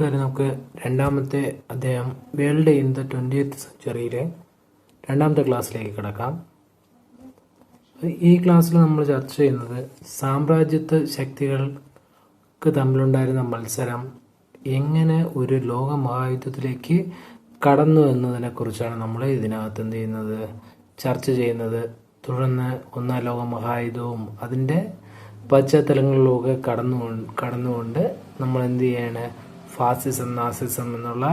കൂട്ടുകാരെ, നമുക്ക് രണ്ടാമത്തെ അദ്ദേഹം വേൾഡ് ഇൻ ദ 20th സെഞ്ച്വറിയിലെ രണ്ടാമത്തെ ക്ലാസ്സിലേക്ക് കിടക്കാം. ഈ ക്ലാസ്സിൽ നമ്മൾ ചർച്ച ചെയ്യുന്നത് സാമ്രാജ്യത്വ ശക്തികൾക്ക് തമ്മിലുണ്ടായിരുന്ന മത്സരം എങ്ങനെ ഒരു ലോക മഹായുദ്ധത്തിലേക്ക് കടന്നു എന്നതിനെ കുറിച്ചാണ് നമ്മൾ ഇതിനകത്ത് എന്ത് ചെയ്യുന്നത്, ചർച്ച ചെയ്യുന്നത്. തുടർന്ന് ഒന്നാം ലോക മഹായുദ്ധവും അതിൻ്റെ പശ്ചാത്തലങ്ങളിലൊക്കെ കടന്നുകൊണ്ട് നമ്മൾ എന്ത് ചെയ്യാണ്, ഫാസിസം, നാസിസം എന്നുള്ള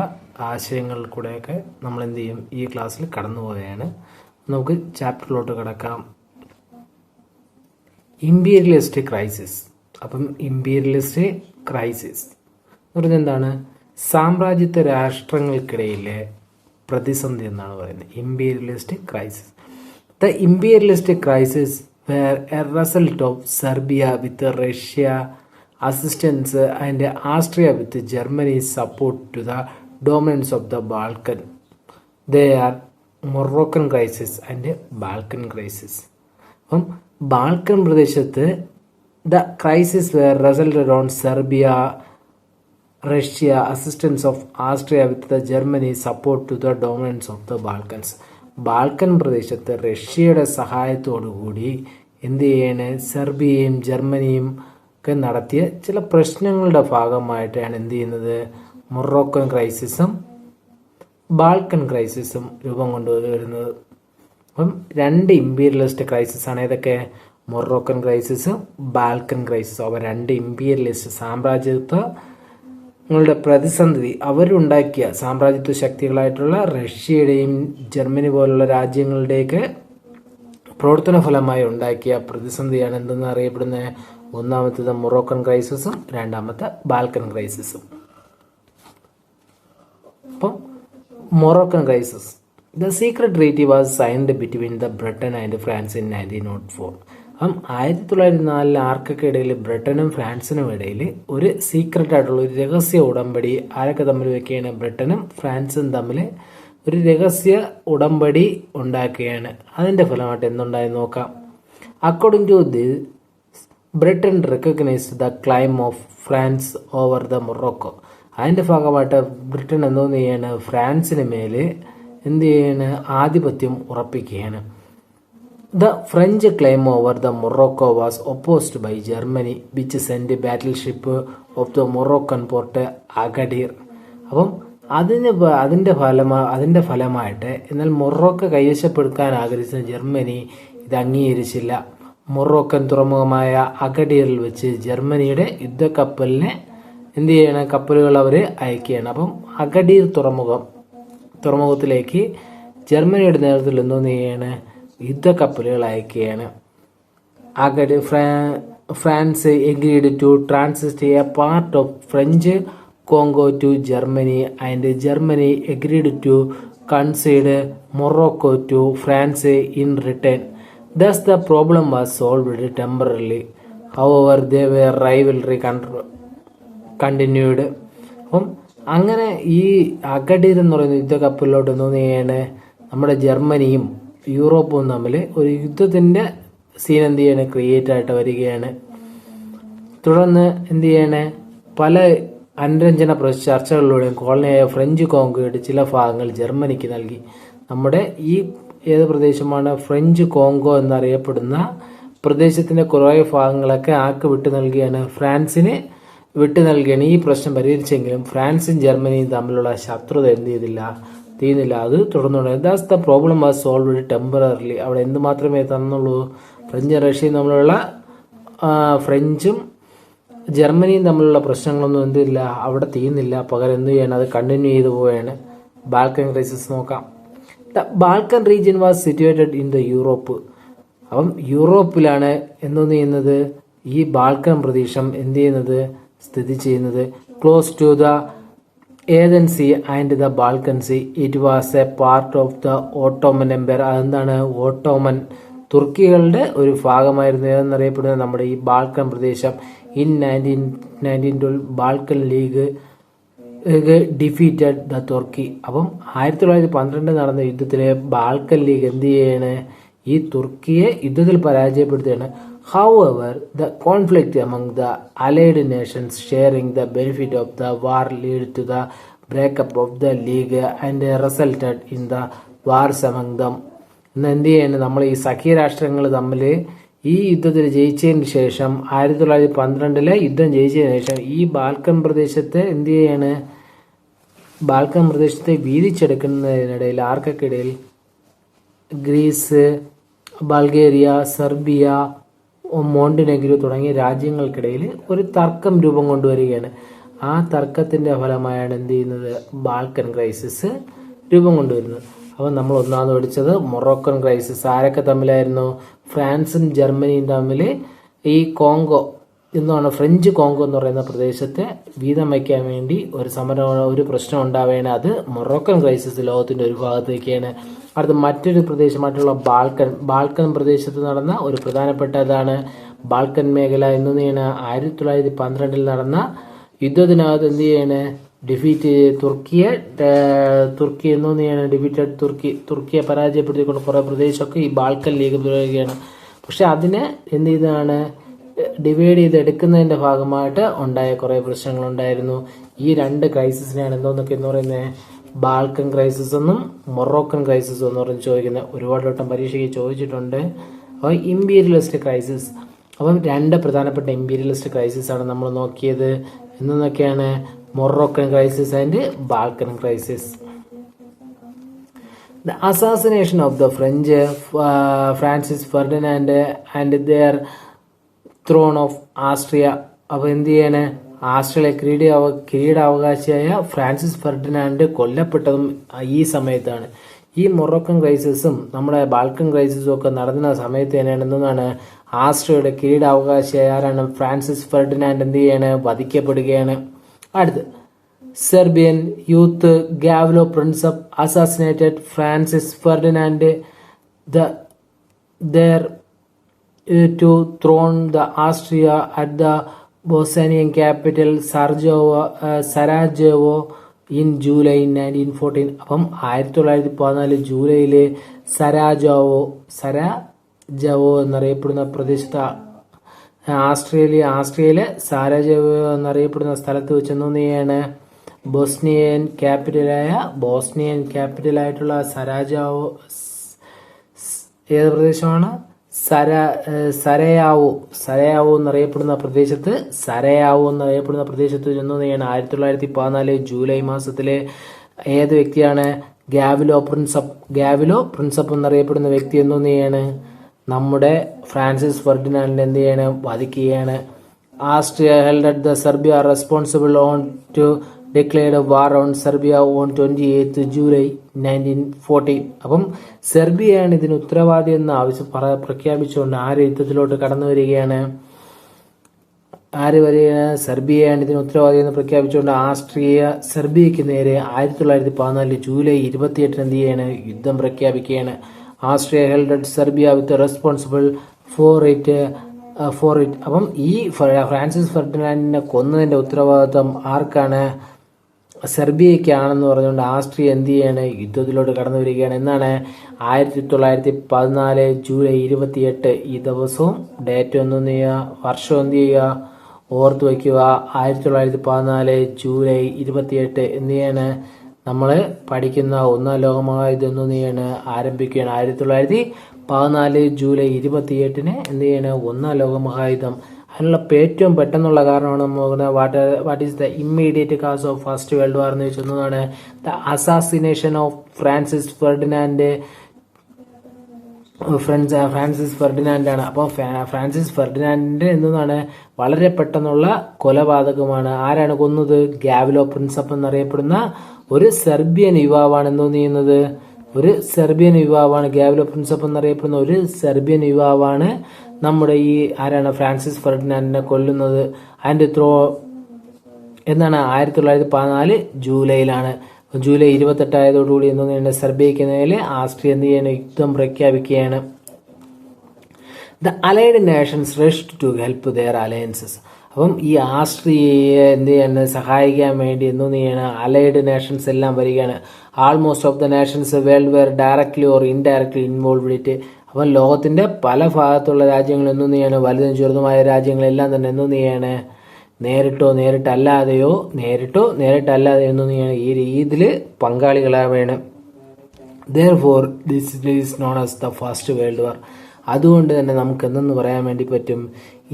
ആശയങ്ങളിൽ കൂടെയൊക്കെ നമ്മൾ എന്ത് ചെയ്യും, ഈ ക്ലാസ്സിൽ കടന്നു പോവുകയാണ്. നമുക്ക് ചാപ്റ്ററിലോട്ട് കിടക്കാം. Imperialist crisis. അപ്പം ഇമ്പീരിയലിസ്റ്റ് ക്രൈസിസ് എന്ന് പറഞ്ഞാൽ എന്താണ്? സാമ്രാജ്യത്വ രാഷ്ട്രങ്ങൾക്കിടയിലെ പ്രതിസന്ധി എന്നാണ് പറയുന്നത്. Imperialist crisis. The imperialist crisis were a result of Serbia with Russia assistance and Austria with Germany's support to the dominance of the Balkan. They are Moroccan crisis and Balkan crisis. അപ്പം Balkan പ്രദേശത്ത് the crisis were resulted on Serbia, Russia assistance of Austria with the Germany support to the dominance of the Balkans. Balkan പ്രദേശത്ത് റഷ്യയുടെ സഹായത്തോടുകൂടി എന്ത് ചെയ്യാണ്, സെർബിയയും ജർമ്മനിയും ഒക്കെ നടത്തിയ ചില പ്രശ്നങ്ങളുടെ ഭാഗമായിട്ടാണ് എന്ത് ചെയ്യുന്നത്, മൊറോക്കൻ ക്രൈസിസും ബാൾക്കൻ ക്രൈസിസും രൂപം കൊണ്ടുവരുന്നത്. അപ്പം രണ്ട് ഇമ്പീരിയലിസ്റ്റ് ക്രൈസിസ് ആണ്. ഏതൊക്കെ? മൊറോക്കൻ ക്രൈസിസും ബാൾക്കൻ ക്രൈസിസും. അവ രണ്ട് ഇമ്പീരിയലിസ്റ്റ് സാമ്രാജ്യത്വങ്ങളുടെ പ്രതിസന്ധി അവരുണ്ടാക്കിയ സാമ്രാജ്യത്വ ശക്തികളായിട്ടുള്ള റഷ്യയുടെയും ജർമ്മനി പോലുള്ള രാജ്യങ്ങളുടെയൊക്കെ പ്രവർത്തന ഫലമായി ഉണ്ടാക്കിയ പ്രതിസന്ധിയാണ് എന്തെന്ന് അറിയപ്പെടുന്നത്. ഒന്നാമത്തേത് മൊറോക്കൻ ക്രൈസിസും രണ്ടാമത്തെ ബാൽക്കൻ ക്രൈസിസും. അപ്പം Moroccan crisis. The secret treaty was signed between the Britain and France in 1904. അപ്പം 1904 ആർക്കൊക്കെ ഇടയിൽ, ബ്രിട്ടനും ഫ്രാൻസിനും ഇടയിൽ ഒരു സീക്രട്ട് ആയിട്ടുള്ള ഒരു രഹസ്യ ഉടമ്പടി ആരൊക്കെ തമ്മിൽ വെക്കുകയാണ്? ബ്രിട്ടനും ഫ്രാൻസും തമ്മിൽ ഒരു രഹസ്യ ഉടമ്പടി ഉണ്ടാക്കുകയാണ്. അതിൻ്റെ ഫലമായിട്ട് എന്തുണ്ടായി നോക്കാം. According to this, Britain recognised the claim of France over the Morocco. അതിൻ്റെ ഭാഗമായിട്ട് ബ്രിട്ടൻ എന്തോന്ന് ചെയ്യാണ്, ഫ്രാൻസിന് മേലെ എന്ത് ചെയ്യാണ്, ആധിപത്യം ഉറപ്പിക്കുകയാണ്. The French claim over the Morocco was opposed by Germany which send battleship of the Moroccan port Agadir. അപ്പം അതിൻ്റെ ഫലമായിട്ട് എന്നാൽ മൊറോക്ക കൈവശപ്പെടുത്താൻ ആഗ്രഹിച്ച ജർമ്മനി ഇത് അംഗീകരിച്ചില്ല. മൊറോക്കൻ തുറമുഖമായ അഗഡീറിൽ വെച്ച് ജർമ്മനിയുടെ യുദ്ധക്കപ്പലിനെ എന്ത് ചെയ്യണം, കപ്പലുകൾ അവർ അയക്കുകയാണ്. അപ്പം അഗഡീർ തുറമുഖത്തിലേക്ക് ജർമ്മനിയുടെ നേതൃത്വത്തിൽ എന്തോന്ന് ചെയ്യാണ്, യുദ്ധക്കപ്പലുകൾ അയക്കുകയാണ്. France agreed to transit a part of French Congo to Germany and Germany agreed to concede Morocco to France in return. Thus the problem was solved temporarily. However, their rivalry continued. അപ്പം അങ്ങനെ ഈ അഗഡീർ എന്ന് പറയുന്ന യുദ്ധക്കപ്പലിലോട്ട് എന്തോന്ന് നമ്മുടെ ജർമ്മനിയും യൂറോപ്പും തമ്മിൽ ഒരു യുദ്ധത്തിൻ്റെ സീൻ എന്ത് ചെയ്യാണ്, ക്രിയേറ്റ് ആയിട്ട് വരികയാണ്. തുടർന്ന് എന്ത് ചെയ്യാണ്, പല അനുരഞ്ജന ചർച്ചകളിലൂടെയും കോളനിയായ ഫ്രഞ്ച് കോങ്കോയുടെ ചില ഭാഗങ്ങൾ ജർമ്മനിക്ക് നൽകി. നമ്മുടെ ഈ ഏത് പ്രദേശമാണ്, ഫ്രഞ്ച് കോങ്കോ എന്നറിയപ്പെടുന്ന പ്രദേശത്തിൻ്റെ കുറേ ഭാഗങ്ങളൊക്കെ വിട്ടു നൽകിയാണ്, ഫ്രാൻസിന് വിട്ടു നൽകിയാണ്. ഈ പ്രശ്നം പരിഹരിച്ചെങ്കിലും ഫ്രാൻസും ജർമ്മനിയും തമ്മിലുള്ള ശത്രുത എന്ത് തീരുന്നില്ല. അത് തുടർന്നുകൊണ്ട് thus the problem was solved temporarily. അവിടെ എന്ത് മാത്രമേ തന്നുള്ളൂ, ഫ്രഞ്ച് റഷ്യയും തമ്മിലുള്ള ഫ്രഞ്ചും ജർമ്മനിയും തമ്മിലുള്ള പ്രശ്നങ്ങളൊന്നും എന്തില്ല, അവിടെ തീരുന്നില്ല. പകരം എന്ത് ചെയ്യണം, അത് കണ്ടിന്യൂ ചെയ്തു പോവുകയാണ്. ബാൽക്കൻ ക്രൈസിസ് നോക്കാം. The Balkan region was situated in the Europe. അപ്പം യൂറോപ്പിലാണ് എന്തോന്ന് ചെയ്യുന്നത്, ഈ ബാൽക്കൻ പ്രദേശം എന്ത് ചെയ്യുന്നത്, സ്ഥിതി ചെയ്യുന്നത്. Close to the Aegean sea and the Balkan sea. It was a part of the Ottoman empire. അതെന്താണ്, ഓട്ടോമൻ തുർക്കികളുടെ ഒരു ഭാഗമായിരുന്നു എന്നറിയപ്പെടുന്നത് നമ്മുടെ ഈ ബാൽക്കൻ പ്രദേശം. In 1912 Balkan league defeated the Turkey. അപ്പം 1912 നടന്ന യുദ്ധത്തിലെ ബാൽക്കൻ ലീഗ് എന്ത് ചെയ്യാണ്, ഈ തുർക്കിയെ യുദ്ധത്തിൽ പരാജയപ്പെടുത്തുകയാണ്. However, the conflict among the allied nations sharing the benefit of the war led to the breakup of the league and resulted in the wars among them. ഇന്ന് എന്ത് ചെയ്യാണ്, നമ്മൾ ഈ സഖ്യരാഷ്ട്രങ്ങൾ തമ്മിൽ ഈ യുദ്ധത്തിൽ ജയിച്ചതിന് ശേഷം 1912 യുദ്ധം ജയിച്ചതിന് ശേഷം ഈ ബാൽക്കൻ പ്രദേശത്തെ എന്ത് ചെയ്യാണ്, ബാൽക്കൻ പ്രദേശത്തെ വീതിച്ചെടുക്കുന്നതിനിടയിൽ ആർക്കൊക്കെ ഇടയിൽ, ഗ്രീസ്, ബൾഗേറിയ, സെർബിയ, മോണ്ടിനെഗ്രോ തുടങ്ങിയ രാജ്യങ്ങൾക്കിടയിൽ ഒരു തർക്കം രൂപം കൊണ്ടുവരികയാണ്. ആ തർക്കത്തിന്റെ ഫലമായാണ് എന്ത് ചെയ്യുന്നത്, ബാൽക്കൻ ക്രൈസിസ് രൂപം കൊണ്ടുവരുന്നത്. അപ്പം നമ്മൾ ഒന്നാമത് പഠിച്ചത് മൊറോക്കൻ ക്രൈസിസ്. ആരൊക്കെ തമ്മിലായിരുന്നു, ഫ്രാൻസും ജർമ്മനിയും തമ്മിൽ ഈ കോങ്കോ എന്നാണ്, ഫ്രഞ്ച് കോങ്കോ എന്ന് പറയുന്ന പ്രദേശത്തെ വീതം വയ്ക്കാൻ വേണ്ടി ഒരു പ്രശ്നം ഉണ്ടാവുകയാണ്. അത് മൊറോക്കൻ ക്രൈസിസ് ലോകത്തിന്റെ ഒരു ഭാഗത്തേക്കാണ്. അടുത്ത മറ്റൊരു പ്രദേശമായിട്ടുള്ള ബാൽക്കൻ പ്രദേശത്ത് നടന്ന ഒരു പ്രധാനപ്പെട്ടതാണ് ബാൽക്കൻ മേഖല എന്നതാണ് 1912 നടന്ന യുദ്ധത്തിനകത്ത് എന്ത് ചെയ്യാണ്, ഡിഫീറ്റ് തുർക്കി എന്നൊന്നെയാണ് ഡിഫീറ്റഡ് തുർക്കിയെ പരാജയപ്പെടുത്തിക്കൊണ്ട് കുറെ പ്രദേശമൊക്കെ ഈ ബാൽക്കൻ ലീഗ് പറയുകയാണ്. പക്ഷെ അതിനെ എന്ത് ചെയ്താണ്, ഡിവൈഡ് ചെയ്തെടുക്കുന്നതിന്റെ ഭാഗമായിട്ട് ഉണ്ടായ കുറെ പ്രശ്നങ്ങളുണ്ടായിരുന്നു. ഈ രണ്ട് ക്രൈസിസിനെയാണ് എന്തോന്നൊക്കെ എന്ന് പറയുന്നത്, ബാൽക്കൻ ക്രൈസിസ് എന്നും മൊറോക്കൻ ക്രൈസിസ് എന്ന് പറഞ്ഞ് ചോദിക്കുന്നത്. ഒരുപാട് വട്ടം പരീക്ഷയ്ക്ക് ചോദിച്ചിട്ടുണ്ട്. അപ്പോൾ ഇമ്പീരിയലിസ്റ്റ് ക്രൈസിസ്, അപ്പം രണ്ട് പ്രധാനപ്പെട്ട ഇമ്പീരിയലിസ്റ്റ് ക്രൈസിസ് ആണ് നമ്മൾ നോക്കിയത്. എന്നൊക്കെയാണ് Moroccan crisis and Balkan crisis. The assassination of the French Francis Ferdinand and their throne of Austria. അപ്പോൾ എന്ത് ചെയ്യാണ്, ആസ്ട്രേലിയ കിരീടാവകാശിയായ ഫ്രാൻസിസ് ഫെർഡിനാൻഡ് കൊല്ലപ്പെട്ടതും ഈ സമയത്താണ്. ഈ മൊറോക്കൻ ക്രൈസിസും നമ്മുടെ ബാൽക്കൻ ക്രൈസിസും ഒക്കെ നടന്ന സമയത്ത് തന്നെയാണ് എന്താണ്, ആസ്ട്രിയയുടെ കിരീടാവകാശിയായ ആരാണ്, ഫ്രാൻസിസ് ഫെർഡിനാൻഡ് എന്ത് ചെയ്യാണ്, വധിക്കപ്പെടുകയാണ്. അടുത്ത് Serbian youth Gavrilo Princip assassinated Francis Ferdinand to throne the Austria at the Bosnian capital Sarajevo in July 1914. അപ്പം 1914 ജൂലൈയില് സരാജവോ എന്നറിയപ്പെടുന്ന പ്രദേശത്ത് ആസ്ട്രിയയിലെ സാരാജവോ എന്നറിയപ്പെടുന്ന സ്ഥലത്ത് വെച്ചെന്നാണ് ബോസ്നിയൻ ക്യാപിറ്റലായിട്ടുള്ള സരാജവോ ഏത് പ്രദേശമാണ്, സരയാവോ എന്നറിയപ്പെടുന്ന പ്രദേശത്ത് ചെന്നതാണ് 1914 ജൂലൈ മാസത്തിലെ ഏത് വ്യക്തിയാണ്, ഗാവിലോ പ്രിൻസപ്പ് എന്നറിയപ്പെടുന്ന വ്യക്തി എന്നൊന്നെയാണ് നമ്മുടെ ഫ്രാൻസിസ് ഫെർഡിനാൻഡ് എന്ത് ചെയ്യാണ്, വധിക്കുകയാണ്. Austria held at the Serbia responsible on to declared a war on Serbia on 28th July 1914. അപ്പം സെർബിയയാണ് ഇതിന് ഉത്തരവാദി എന്ന് പ്രഖ്യാപിച്ചുകൊണ്ട് ആര് യുദ്ധത്തിലോട്ട് കടന്നു വരികയാണ്, സെർബിയയാണ് ഇതിന് ഉത്തരവാദി എന്ന് പ്രഖ്യാപിച്ചുകൊണ്ട് സെർബിയക്ക് നേരെ 1914 ജൂലൈ 28 എന്ത് ചെയ്യാണ്, യുദ്ധം പ്രഖ്യാപിക്കുകയാണ്. Austria held at Serbia with responsible for it. അപ്പം ഈ ഫ്രാൻസിസ് ഫെർഡിനാൻഡിനെ കൊന്നതിന്റെ ഉത്തരവാദിത്വം ആർക്കാണ്, സെർബിയക്കാണെന്ന് പറഞ്ഞുകൊണ്ട് ആസ്ട്രിയ എന്ത് ചെയ്യാണ്, യുദ്ധത്തിലോട്ട് കടന്നു വരികയാണ്. എന്നാണ് 1914 ജൂലൈ 28. ഈ ദിവസവും ഡേറ്റ് ഒന്നും ചെയ്യുക, വർഷം എന്ത് ചെയ്യുക, ഓർത്തു വയ്ക്കുക. 1914 ജൂലൈ 28 എന്ത് ചെയ്യാണ്, നമ്മൾ പഠിക്കുന്ന ഒന്നാം ലോകമഹായുദ്ധം എന്ത് ചെയ്യാണ്, ആരംഭിക്കുകയാണ്. 1914 ജൂലൈ 28 എന്ത് ചെയ്യാണ്, ഒന്നാം ലോകമഹായുദ്ധം. അതിനുള്ള ഏറ്റവും പെട്ടെന്നുള്ള കാരണമാണ് നോക്കുന്നത്. വാട്ട് ഈസ് ദ ഇമ്മീഡിയറ്റ് കാസ് ഓഫ് ഫസ്റ്റ് വേൾഡ് വാർ എന്ന് വെച്ചതാണ് the assassination of Francis Ferdinand ആണ്. അപ്പോൾ ഫ്രാൻസിസ് ഫെർഡിനാൻഡിന്റെ എന്താണ് വളരെ പെട്ടെന്നുള്ള കൊലപാതകമാണ്. ആരാണ് കൊന്നത്, ഗാവിലോ പ്രിൻസപ്പ് എന്നറിയപ്പെടുന്ന ഒരു സെർബിയൻ യുവാവാണ് എന്തോന്ന് ചെയ്യുന്നത്, ഗാവിലോ പ്രിൻസപ്പ് എന്നറിയപ്പെടുന്ന ഒരു സെർബിയൻ യുവാവാണ് നമ്മുടെ ഈ ആരാണ് ഫ്രാൻസിസ് ഫെർഡിനാൻഡിനെ കൊല്ലുന്നത്. അതിന്റെ എന്നാണ് 1914 ജൂലൈയിലാണ്. ജൂലൈ 28 ആയതോടുകൂടി എന്താണ് സെർബിയയ്ക്ക് നേരെ ആസ്ട്രിയ എന്ത് ചെയ്യാണ്, യുദ്ധം പ്രഖ്യാപിക്കുകയാണ്. The allied nations rushed to help their alliances. അപ്പം ഈ ആസ്ട്രിയയെ എന്ത് ചെയ്യാണ്, സഹായിക്കാൻ വേണ്ടി എന്തെന്ന് ചെയ്യാണ്, അലൈഡ് നേഷൻസ് എല്ലാം വരികയാണ്. Almost of the Nations world wear directly or indirectly involved it. അപ്പം ലോകത്തിൻ്റെ പല ഭാഗത്തുള്ള രാജ്യങ്ങൾ എന്തെന്ന് ചെയ്യാണ്, വലുതും ചെറുതുമായ രാജ്യങ്ങളെല്ലാം തന്നെ എന്തെന്ന് ചെയ്യാണ്, നേരിട്ടോ നേരിട്ടല്ലാതെയോ എന്തെന്ന് ചെയ്യാണ് ഈ രീതിയിൽ പങ്കാളികളാവേണം. Therefore, this is known as the First World War. അതുകൊണ്ട് തന്നെ നമുക്ക് എന്തെന്ന് പറയാൻ വേണ്ടി പറ്റും,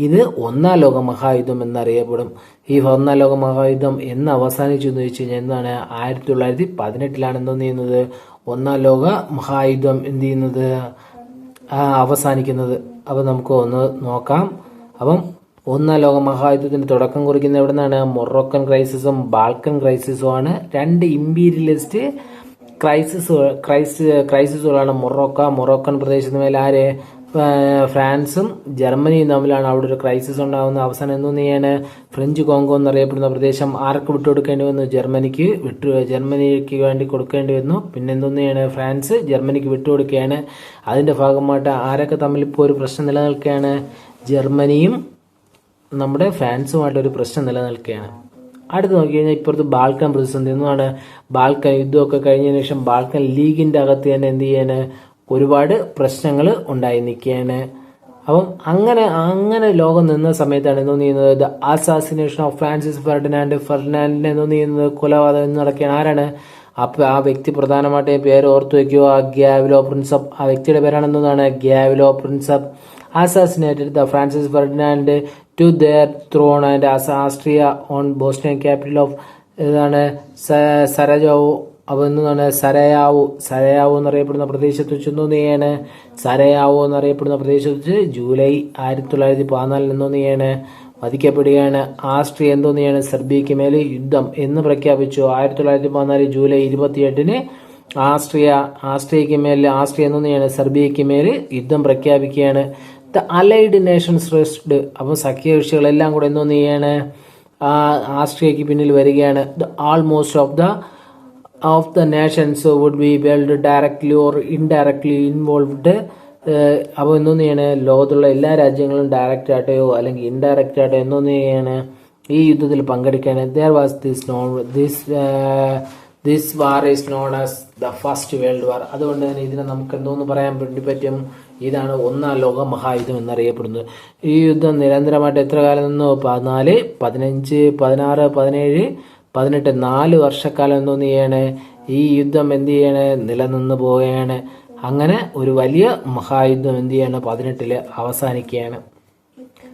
ഇത് ഒന്നാം ലോക മഹായുദ്ധം എന്നറിയപ്പെടും. ഈ ഒന്നാം ലോക മഹായുദ്ധം എന്ന് അവസാനിച്ചു എന്ന് വെച്ച് കഴിഞ്ഞാൽ എന്താണ്, 1918 എന്തെന്ന് ചെയ്യുന്നത്, ഒന്നാം ലോക മഹായുദ്ധം എന്ത് ചെയ്യുന്നത്, അവസാനിക്കുന്നത്. അപ്പം നമുക്ക് ഒന്ന് നോക്കാം. അപ്പം ഒന്നാം ലോക മഹായുദ്ധത്തിന് തുടക്കം കുറിക്കുന്ന എവിടെ നിന്നാണ്, മൊറോക്കൻ ക്രൈസിസും ബാൾക്കൻ ക്രൈസിസും ആണ്. രണ്ട് ഇമ്പീരിയലിസ്റ്റ് ക്രൈസിസുകളാണ്. മൊറോക്കൻ പ്രദേശത്ത് മേലെ ആര്, ഫ്രാൻസും ജർമ്മനിയും തമ്മിലാണ് അവിടെ ഒരു ക്രൈസിസ് ഉണ്ടാകുന്നത്. അവസാനം എന്തോന്ന് ചെയ്യാണ്, ഫ്രഞ്ച് കോങ്കോ എന്നറിയപ്പെടുന്ന പ്രദേശം ആർക്ക് വിട്ടുകൊടുക്കേണ്ടി വന്നു, ജർമ്മനിക്ക് വേണ്ടി കൊടുക്കേണ്ടി വന്നു. പിന്നെ എന്തോന്ന് ചെയ്യാണ്, ഫ്രാൻസ് ജർമ്മനിക്ക് വിട്ടുകൊടുക്കുകയാണ്. അതിന്റെ ഭാഗമായിട്ട് ആരൊക്കെ തമ്മിൽ ഇപ്പോൾ ഒരു പ്രശ്നം നിലനിൽക്കുകയാണ്, ജർമ്മനിയും നമ്മുടെ ഫ്രാൻസുമായിട്ടൊരു പ്രശ്നം നിലനിൽക്കുകയാണ്. അടുത്ത് നോക്കി കഴിഞ്ഞാൽ ഇപ്പുറത്ത് ബാൾക്കൻ പ്രതിസന്ധി എന്നാണ്. ബാൾക്കൻ യുദ്ധമൊക്കെ കഴിഞ്ഞതിന് ശേഷം ബാൾക്കൻ ലീഗിന്റെ അകത്ത് തന്നെ എന്ത് ചെയ്യാന്, ഒരുപാട് പ്രശ്നങ്ങൾ ഉണ്ടായി നിൽക്കുകയാണ്. അപ്പം അങ്ങനെ ലോകം നിന്ന സമയത്താണ് എന്തോന്ന് ചെയ്യുന്നത്, ദ അസാസിനേഷൻ ഓഫ് ഫ്രാൻസിസ് ഫെർഡിനാൻഡിനെ എന്തോന്ന് ചെയ്യുന്നത്, കൊലപാതകം നടക്കുകയാണ്. ആരാണ് അപ്പൊ ആ വ്യക്തി, പ്രധാനമായിട്ട് പേര് ഓർത്തു വെക്കുക, ഗ്യാവിലോ പ്രിൻസപ്പ്. ആ വ്യക്തിയുടെ പേരാണ് എന്താണ്, ഗ്യാവിലോ Prinsep. assassinated the Francis Ferdinand to their throne and Austria on Bosnian capital of സരജാവോ. അപ്പോൾ എന്താണ്, സരയാവോ എന്നറിയപ്പെടുന്ന പ്രദേശത്ത് വെച്ച് എന്തോന്ന് സരയാവോ എന്നറിയപ്പെടുന്ന പ്രദേശത്ത് വെച്ച് ജൂലൈ 1914 എന്തോന്ന് വധിക്കപ്പെടുകയാണ്. ആസ്ട്രിയ എന്തോന്ന് സെർബിയയ്ക്ക് മേലെ യുദ്ധം എന്ന് പ്രഖ്യാപിച്ചു. 1914 ജൂലൈ 28 ആസ്ട്രിയ എന്തോന്ന് സെർബിയയ്ക്ക് മേലെ യുദ്ധം പ്രഖ്യാപിക്കുകയാണ്. The allied nations rest. അപ്പം സഖ്യകക്ഷികളെല്ലാം കൂടെ എന്തോന്ന് ആസ്ട്രിയയ്ക്ക് പിന്നിൽ വരികയാണ്. The almost of the nations would be weld directly or indirectly involved. അപ്പോൾ എന്തോന്ന് ലോകത്തുള്ള എല്ലാ രാജ്യങ്ങളും ഡയറക്റ്റ് ആയിട്ടോ അല്ലെങ്കിൽ ഇൻഡയറക്റ്റ് ആയിട്ടോ എന്തോന്ന് ഈ യുദ്ധത്തിൽ പങ്കെടുക്കുകയാണ്. There was this war is known as the first world war. അതുകൊണ്ട് തന്നെ ഇതിനെ നമുക്ക് എന്തോന്ന് പറയാൻ വേണ്ടി പറ്റും, ഇതാണ് ഒന്നാം ലോക മഹായുദ്ധം എന്നറിയപ്പെടുന്നത്. ഈ യുദ്ധം നിരന്തരമായിട്ട് എത്ര കാലം നിന്നു, 14, 15, 16, 17, 18 4 വർഷക്കാലം എന്തോന്ന് ഈ യുദ്ധം എന്ത് നിലനിന്ന് പോവുകയാണ്. അങ്ങനെ ഒരു വലിയ മഹായുദ്ധം എന്ത് 18 അവസാനിക്കുകയാണ്.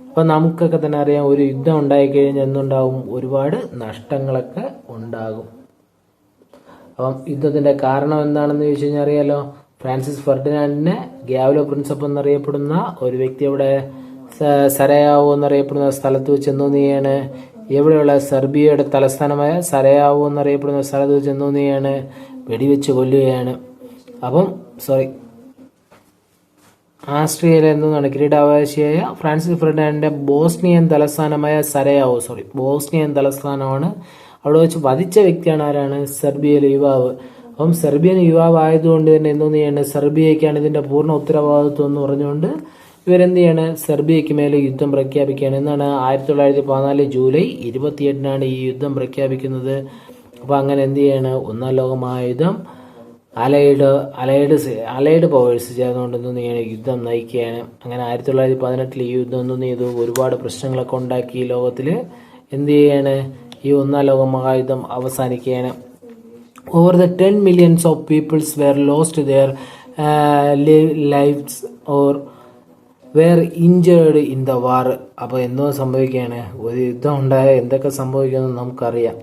അപ്പം നമുക്കൊക്കെ തന്നെ അറിയാം, ഒരു യുദ്ധം ഉണ്ടായിക്കഴിഞ്ഞാൽ എന്തുണ്ടാവും, ഒരുപാട് നഷ്ടങ്ങളൊക്കെ ഉണ്ടാകും. അപ്പം യുദ്ധത്തിന്റെ കാരണം എന്താണെന്ന് ചോദിച്ചു കഴിഞ്ഞാൽ അറിയാലോ, ഫ്രാൻസിസ് ഫെർഡിനാൻഡിനെ ഗ്യാവിലോ പ്രിൻസപ്പ് എന്നറിയപ്പെടുന്ന ഒരു വ്യക്തി അവിടെ സരയാവോ എന്നറിയപ്പെടുന്ന സ്ഥലത്ത് വെച്ച് എന്തോന്ന് എവിടെയുള്ള സെർബിയയുടെ തലസ്ഥാനമായ സരയാവോ എന്നറിയപ്പെടുന്ന സ്ഥലത്ത് വെച്ച് എന്തോന്ന് വെടിവെച്ച് കൊല്ലുകയാണ്. അപ്പം ആസ്ട്രിയയിലെ എന്താണ് കിരീടാവകാശിയായ ഫ്രാൻസിസ് ഫെർഡിനാൻഡിന്റെ ബോസ്നിയൻ തലസ്ഥാനമായ ബോസ്നിയൻ തലസ്ഥാനമാണ്. അവിടെ വെച്ച് വധിച്ച വ്യക്തിയാണ് ആരാണ്, സെർബിയയിലെ യുവാവ്. അപ്പം സെർബിയൻ യുവാവ് ആയതുകൊണ്ട് തന്നെ എന്തോന്ന് സെർബിയയ്ക്കാണ് ഇതിന്റെ പൂർണ്ണ ഉത്തരവാദിത്വം എന്ന് പറഞ്ഞുകൊണ്ട് ഇവരെന്ത് സെർബിയയ്ക്ക് മേലെ യുദ്ധം പ്രഖ്യാപിക്കുകയാണ്. എന്നാണ് 1914 ജൂലൈ 28 ഈ യുദ്ധം പ്രഖ്യാപിക്കുന്നത്. അപ്പൊ അങ്ങനെ എന്ത് ഒന്നാം ലോക മഹായുദ്ധം അലൈഡ് പവേഴ്സ് ചേർന്നുകൊണ്ട് എന്തെന്ന് യുദ്ധം നയിക്കുകയാണ്. അങ്ങനെ 1918 ഈ യുദ്ധം എന്തെന്ന് ചെയ്തു, ഒരുപാട് പ്രശ്നങ്ങളൊക്കെ ഉണ്ടാക്കി ലോകത്തില്. എന്ത് ഈ ഒന്നാം ലോക മഹായുദ്ധം അവസാനിക്കുകയാണ്. Over the 10 millions of peoples were lost their lives or were injured in the war. അപ്പോൾ എന്തോ സംഭവിക്കുകയാണ്, ഒരു യുദ്ധം ഉണ്ടായ എന്തൊക്കെ സംഭവിക്കുമെന്ന് നമുക്കറിയാം.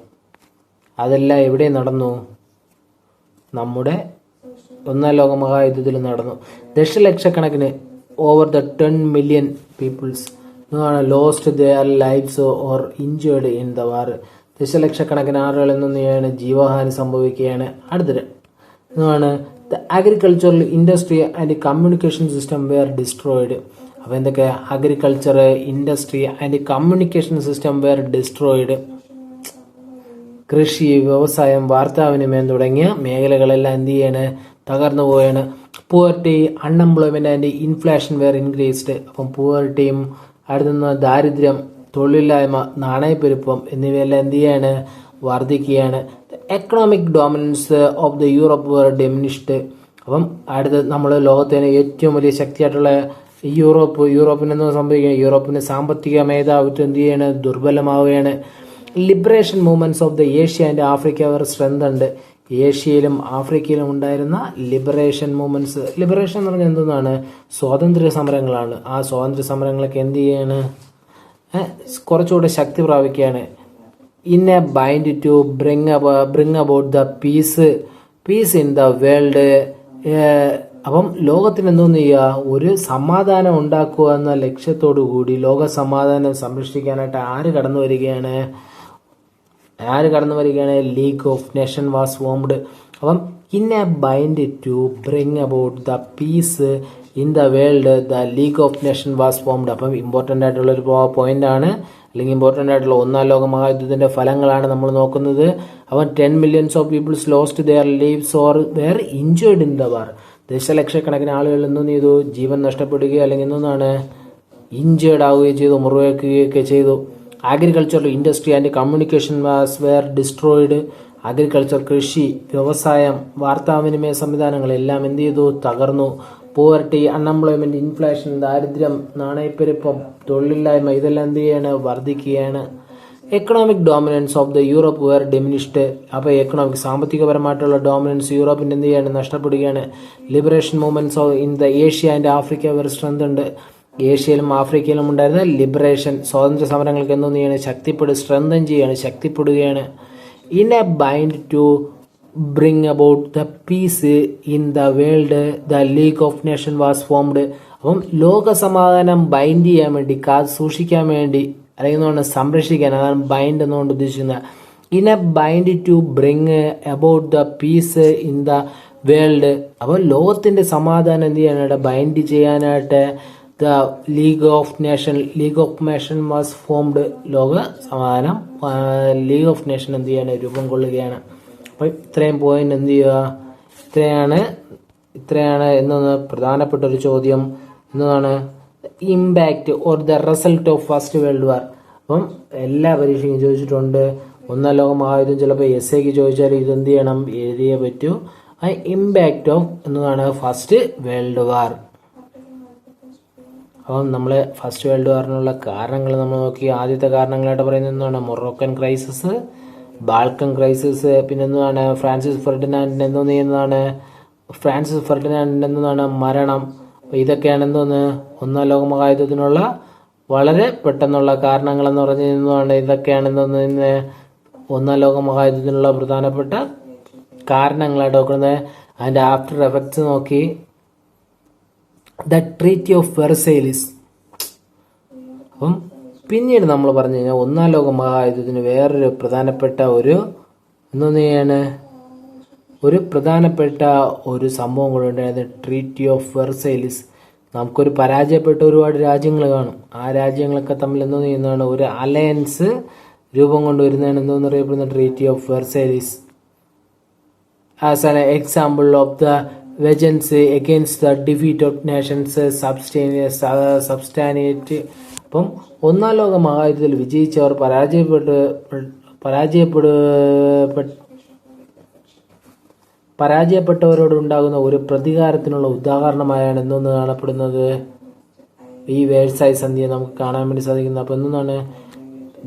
അതെല്ലാം എവിടെ നടന്നു, നമ്മുടെ ഒന്നാം ലോക മഹായുദ്ധത്തിൽ നടന്നു. ദശലക്ഷക്കണക്കിന് over the 10 million peoples lost their lifes or injured in the war. ദശലക്ഷക്കണക്കിന് ആളുകൾ എന്നൊന്ന് ജീവഹാനി സംഭവിക്കുകയാണ്. അടുത്തത് the agricultural industry and communication system were destroyed. അപ്പോൾ എന്തൊക്കെ, agriculture, industry and communication system were destroyed. കൃഷി, വ്യവസായം, വാർത്താവിനിമയം തുടങ്ങിയ മേഖലകളെല്ലാം എന്ത് തകർന്നു പോവുകയാണ്. Poverty, unemployment and inflation were increased. അപ്പം പുവർട്ടിയും അടുത്തുനിന്ന് ദാരിദ്ര്യം, തൊഴിലില്ലായ്മ, നാണയപ്പെരുപ്പം എന്നിവയെല്ലാം എന്ത് വർദ്ധിക്കുകയാണ്. Economic dominance of the Europe were diminished. അപ്പം അടുത്ത് നമ്മൾ ലോകത്തിലെ ഏറ്റവും വലിയ ശക്തിയായിട്ടുള്ള യൂറോപ്പിന് എന്തോ സംഭവിക്കുക, യൂറോപ്പിന് സാമ്പത്തിക മേധാവിത്വം എന്ത് ചെയ്യാണ്, ദുർബലമാവുകയാണ്. Liberation movements of the Asia and Africa അവർ സ്ട്രെങ്ത് ഉണ്ട്. ഏഷ്യയിലും ആഫ്രിക്കയിലും ഉണ്ടായിരുന്ന ലിബറേഷൻ മൂവ്മെന്റ്സ്, ലിബറേഷൻ എന്ന് പറഞ്ഞാൽ എന്താണ്, സ്വാതന്ത്ര്യ സമരങ്ങളാണ്. ആ സ്വാതന്ത്ര്യ സമരങ്ങളൊക്കെ എന്ത് ചെയ്യാണ്, കുറച്ചുകൂടെ ശക്തി പ്രാപിക്കുകയാണ്. In a bind to bring about the peace in the world. അപ്പം ലോകത്തിന് എന്തോന്ന് ചെയ്യുക, ഒരു സമാധാനം ഉണ്ടാക്കുക എന്ന ലക്ഷ്യത്തോടു കൂടി ലോക സമാധാനം സംരക്ഷിക്കാനായിട്ട് ആര് കടന്നു വരികയാണ്, league of nation was formed. അപ്പം in a bind to bring about the peace in the world the league of nation was formed. അപ്പം ഇമ്പോർട്ടൻ്റ് ആയിട്ടുള്ള ഒരു പോയിന്റ് ആണ്, അല്ലെങ്കിൽ ഇമ്പോർട്ടൻ്റ് ആയിട്ടുള്ള ഒന്നാം ലോക മഹായുദ്ധത്തിന്റെ ഫലങ്ങളാണ് നമ്മൾ നോക്കുന്നത്. അവൻ 10 millions of peoples lost their lives or were injured in the war. ദശലക്ഷക്കണക്കിന് ആളുകൾ എന്തോന്ന് ചെയ്തു, ജീവൻ നഷ്ടപ്പെടുകയോ അല്ലെങ്കിൽ എന്താണ് ഇഞ്ചേർഡ് ആവുകയോ ചെയ്തു, മുറിവേക്കുകയൊക്കെ ചെയ്തു. Agriculture industry and communication was were destroyed. Agriculture, കൃഷി, വ്യവസായം, വാർത്താവിനിമയ സംവിധാനങ്ങൾ എല്ലാം എന്ത് ചെയ്തു, തകർന്നു. പോവർട്ടി, അൺഎംപ്ലോയ്മെന്റ്, ഇൻഫ്ലേഷൻ, ദാരിദ്ര്യം, നാണയപ്പെരുപ്പം, തൊഴിലില്ലായ്മ ഇതെല്ലാം എന്ത് ചെയ്യാണ്, വർദ്ധിക്കുകയാണ്. Economic dominance of the Europe were diminished. അപ്പോൾ സാമ്പത്തികപരമായിട്ടുള്ള ഡോമിനൻസ് യൂറോപ്പിന്റെ എന്ത് ചെയ്യാണ്, നഷ്ടപ്പെടുകയാണ്. Liberation movements in the Asia and Africa were strength ഉണ്ട്. ഏഷ്യയിലും ആഫ്രിക്കയിലും ഉണ്ടായിരുന്ന ലിബറേഷൻ സ്വാതന്ത്ര്യ സമരങ്ങൾക്ക് എന്തോന്ന് ചെയ്യാണ്, സ്ട്രെങ്തൻ ചെയ്യാണ്, ശക്തിപ്പെടുകയാണ്. In a bind to bring about the peace in the world the league of nation was formed. അപ്പം ലോക സമാധാനം ബൈൻഡ് ചെയ്യാൻ വേണ്ടി, സൂക്ഷിക്കാൻ വേണ്ടി, അല്ലെങ്കിൽ സംരക്ഷിക്കാൻ, അതാണ് ബൈൻഡ് എന്നുകൊണ്ട് ഉദ്ദേശിക്കുന്നത്. In a bind to bring about the peace in the world. അപ്പോൾ ലോകത്തിന്റെ സമാധാനം എന്ത് ചെയ്യാനായിട്ട്, ബൈൻഡ് ചെയ്യാനായിട്ട് the league of nation was formed. ലോക സമാധാനം ലീഗ് ഓഫ് നേഷൻ എന്ത് ചെയ്യാണ്, രൂപം കൊള്ളുകയാണ്. അപ്പൊ ഇത്രയും പോയിന്റ് എന്ത് ചെയ്യുക, ഇത്രയാണ് എന്നൊന്ന് പ്രധാനപ്പെട്ട ഒരു ചോദ്യം. എന്നതാണ് impact or the result of first world വാർ. അപ്പം എല്ലാ പരീക്ഷയ്ക്കും ചോദിച്ചിട്ടുണ്ട്. ഒന്നാം ലോക മഹായുദ്ധം ചിലപ്പോൾ എസ്ഐക്ക് ചോദിച്ചാൽ ഇതെന്ത് ചെയ്യണം, എഴുതിയേ പറ്റൂ. ആ ഇമ്പാക്ട് ഓഫ് എന്നതാണ് ഫസ്റ്റ് വേൾഡ് വാർ. അപ്പം നമ്മൾ ഫസ്റ്റ് വേൾഡ് വാറിനുള്ള കാരണങ്ങൾ നമ്മൾ നോക്കി. ആദ്യത്തെ കാരണങ്ങളായിട്ട് പറയുന്നത് എന്താണ്, മൊറോക്കൻ ക്രൈസിസ്, ബാൾക്കൻ ക്രൈസിസ്, പിന്നെ എന്താണ് ഫ്രാൻസിസ് ഫെർഡിനാൻഡിന്റെ മരണം. ഇതൊക്കെയാണ് എന്തോന്ന് ഒന്നാം ലോക മഹായുദ്ധത്തിനുള്ള വളരെ പെട്ടെന്നുള്ള കാരണങ്ങൾ എന്ന് പറഞ്ഞാണ്. ഇതൊക്കെയാണ് എന്തോന്ന് ഒന്നാം ലോക മഹായുദ്ധത്തിനുള്ള പ്രധാനപ്പെട്ട കാരണങ്ങളായിട്ട് നോക്കുന്നത്. അതിന്റെ ആഫ്റ്റർ എഫക്ട്സ് നോക്കി. The treaty of Versailles. അപ്പം പിന്നീട് നമ്മൾ പറഞ്ഞു കഴിഞ്ഞാൽ ഒന്നാം ലോക മഹായുദ്ധത്തിന് വേറൊരു പ്രധാനപ്പെട്ട ഒരു സംഭവം കൂടെ ഉണ്ടായത് ട്രീറ്റി ഓഫ് വെർസൈലിസ്. നമുക്കൊരു പരാജയപ്പെട്ട ഒരുപാട് രാജ്യങ്ങൾ കാണും. ആ രാജ്യങ്ങളൊക്കെ തമ്മിൽ എന്തോന്ന് ചെയ്യുന്നതാണ്, ഒരു അലയൻസ് രൂപം കൊണ്ടുവരുന്നതാണ് എന്തോന്ന് അറിയപ്പെടുന്ന treaty of Versailles. As an example of the vengeance against the defeat of nations substantiate. അപ്പം ഒന്നാം ലോക മഹായുദ്ധത്തിൽ വിജയിച്ചവർ പരാജയപ്പെട്ടവരോട് ഉണ്ടാകുന്ന ഒരു പ്രതികാരത്തിനുള്ള ഉദാഹരണമായാണ് എന്തോന്ന് കാണപ്പെടുന്നത്, ഈ വേഴ്സായി സന്ധിയെ നമുക്ക് കാണാൻ വേണ്ടി സാധിക്കുന്നത്. അപ്പൊ എന്താണ്,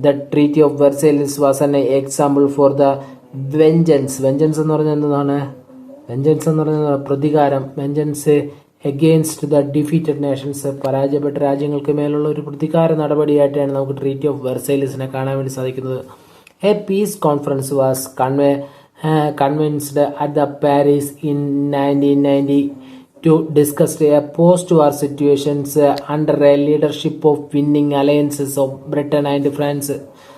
the treaty of Versailles was an example for the vengeance. Vengeance എന്ന് പറഞ്ഞാൽ എന്താണ്, പ്രതികാരം. Vengeance against the defeated nations, പരാജയപ്പെട്ട രാജ്യങ്ങൾക്ക് മേലുള്ള ഒരു പ്രതികാര നടപടിയായിട്ടാണ് നമുക്ക് ട്രീറ്റി ഓഫ് വെർസൈലിസിനെ കാണാൻ വേണ്ടി സാധിക്കുന്നത്. A peace conference was convinced at the Paris in 1990 to discuss a post-war situations under a leadership of winning alliances of Britain and France.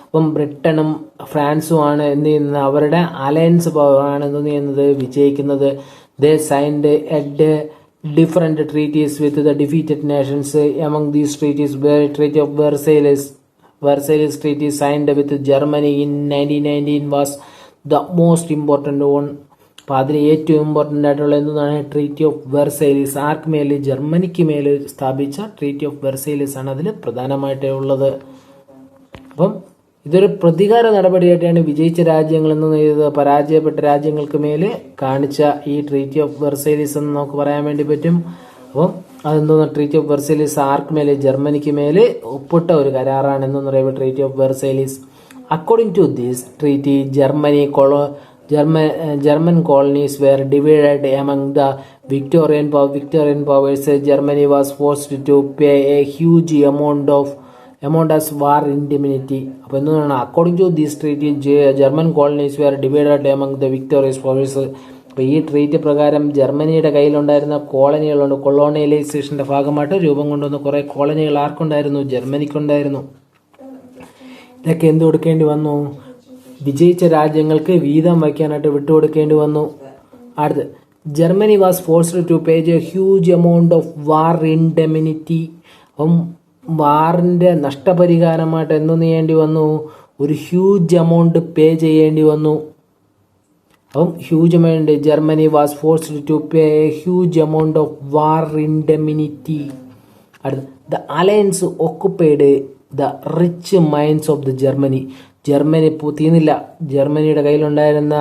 അപ്പം ബ്രിട്ടനും ഫ്രാൻസും ആണ് എന്ത് ചെയ്യുന്നത്, അവരുടെ അലയൻസ് ആണ് എന്ത് ചെയ്യുന്നത്, വിജയിക്കുന്നത്. They signed different treaties with the defeated nations. Among these treaties were Treaty of Versailles Treaty signed with Germany in 1919 was the most important one. അപ്പൊ അതിൽ ഏറ്റവും ഇമ്പോർട്ടൻ്റ് ആയിട്ടുള്ള എന്താണ്, ട്രീറ്റി ഓഫ് വെർസൈലിസ്. ആർക്ക് മേല്, ജർമ്മനിക്ക് മേല് സ്ഥാപിച്ച ട്രീറ്റി ഓഫ് വെർസൈലിസ് ആണ് അതിൽ പ്രധാനമായിട്ടുള്ളത്. അപ്പം ഇതൊരു പ്രതികാര നടപടിയായിട്ടാണ് വിജയിച്ച രാജ്യങ്ങൾ എന്ന് പരാജയപ്പെട്ട രാജ്യങ്ങൾക്ക് മേലെ കാണിച്ച ഈ ട്രീറ്റി ഓഫ് വെർസൈലീസ് എന്ന് നമുക്ക് പറയാൻ വേണ്ടി പറ്റും. അപ്പം അതെന്തോന്ന് ട്രീറ്റി ഓഫ് വെർസൈലീസ് ആർക്ക് മേലെ? ജർമ്മനിക്ക് മേലെ ഒപ്പിട്ട ഒരു കരാറാണ് എന്ന് പറയുമ്പോൾ treaty of Versailles. According to this treaty German colonies were divided among the Victorian powers. Germany was forced to pay a huge amount as war indemnity. അപ്പോൾ എന്താണ്? According to this treaty German colonies were divided among the victorious powers. അപ്പോൾ ഈ treaty പ്രകാരം ജർമ്മനിയുടെ കയ്യിലുണ്ടായിരുന്ന കോളനികളുണ്ട്. കൊളോണിയലൈസേഷന്റെ ഭാഗമായിട്ട് രൂപം കൊണ്ടുവന്ന കുറെ കോളനികൾ ആർക്കുണ്ടായിരുന്നു? ജർമ്മനിക്കുണ്ടായിരുന്നു. ഇതൊക്കെ എന്ത് കൊടുക്കേണ്ടി വന്നു? വിജയിച്ച രാജ്യങ്ങൾക്ക് വീതം വയ്ക്കാനായിട്ട് വിട്ടുകൊടുക്കേണ്ടി വന്നു. അടുത്ത് Germany was forced to pay a huge amount of war indemnity. അപ്പം വാറിന്റെ നഷ്ടപരിഹാരമായിട്ട് എന്തൊന്നും ചെയ്യേണ്ടി വന്നു? ഒരു ഹ്യൂജ് എമൗണ്ട് പേ ചെയ്യേണ്ടി വന്നു. അപ്പം huge amount Germany was forced to pay a huge amount of war indemnity. അടുത്ത് the alliance occupied the rich mines of the Germany. Germany തീർന്നില്ല. ജർമ്മനിയുടെ കയ്യിലുണ്ടായിരുന്ന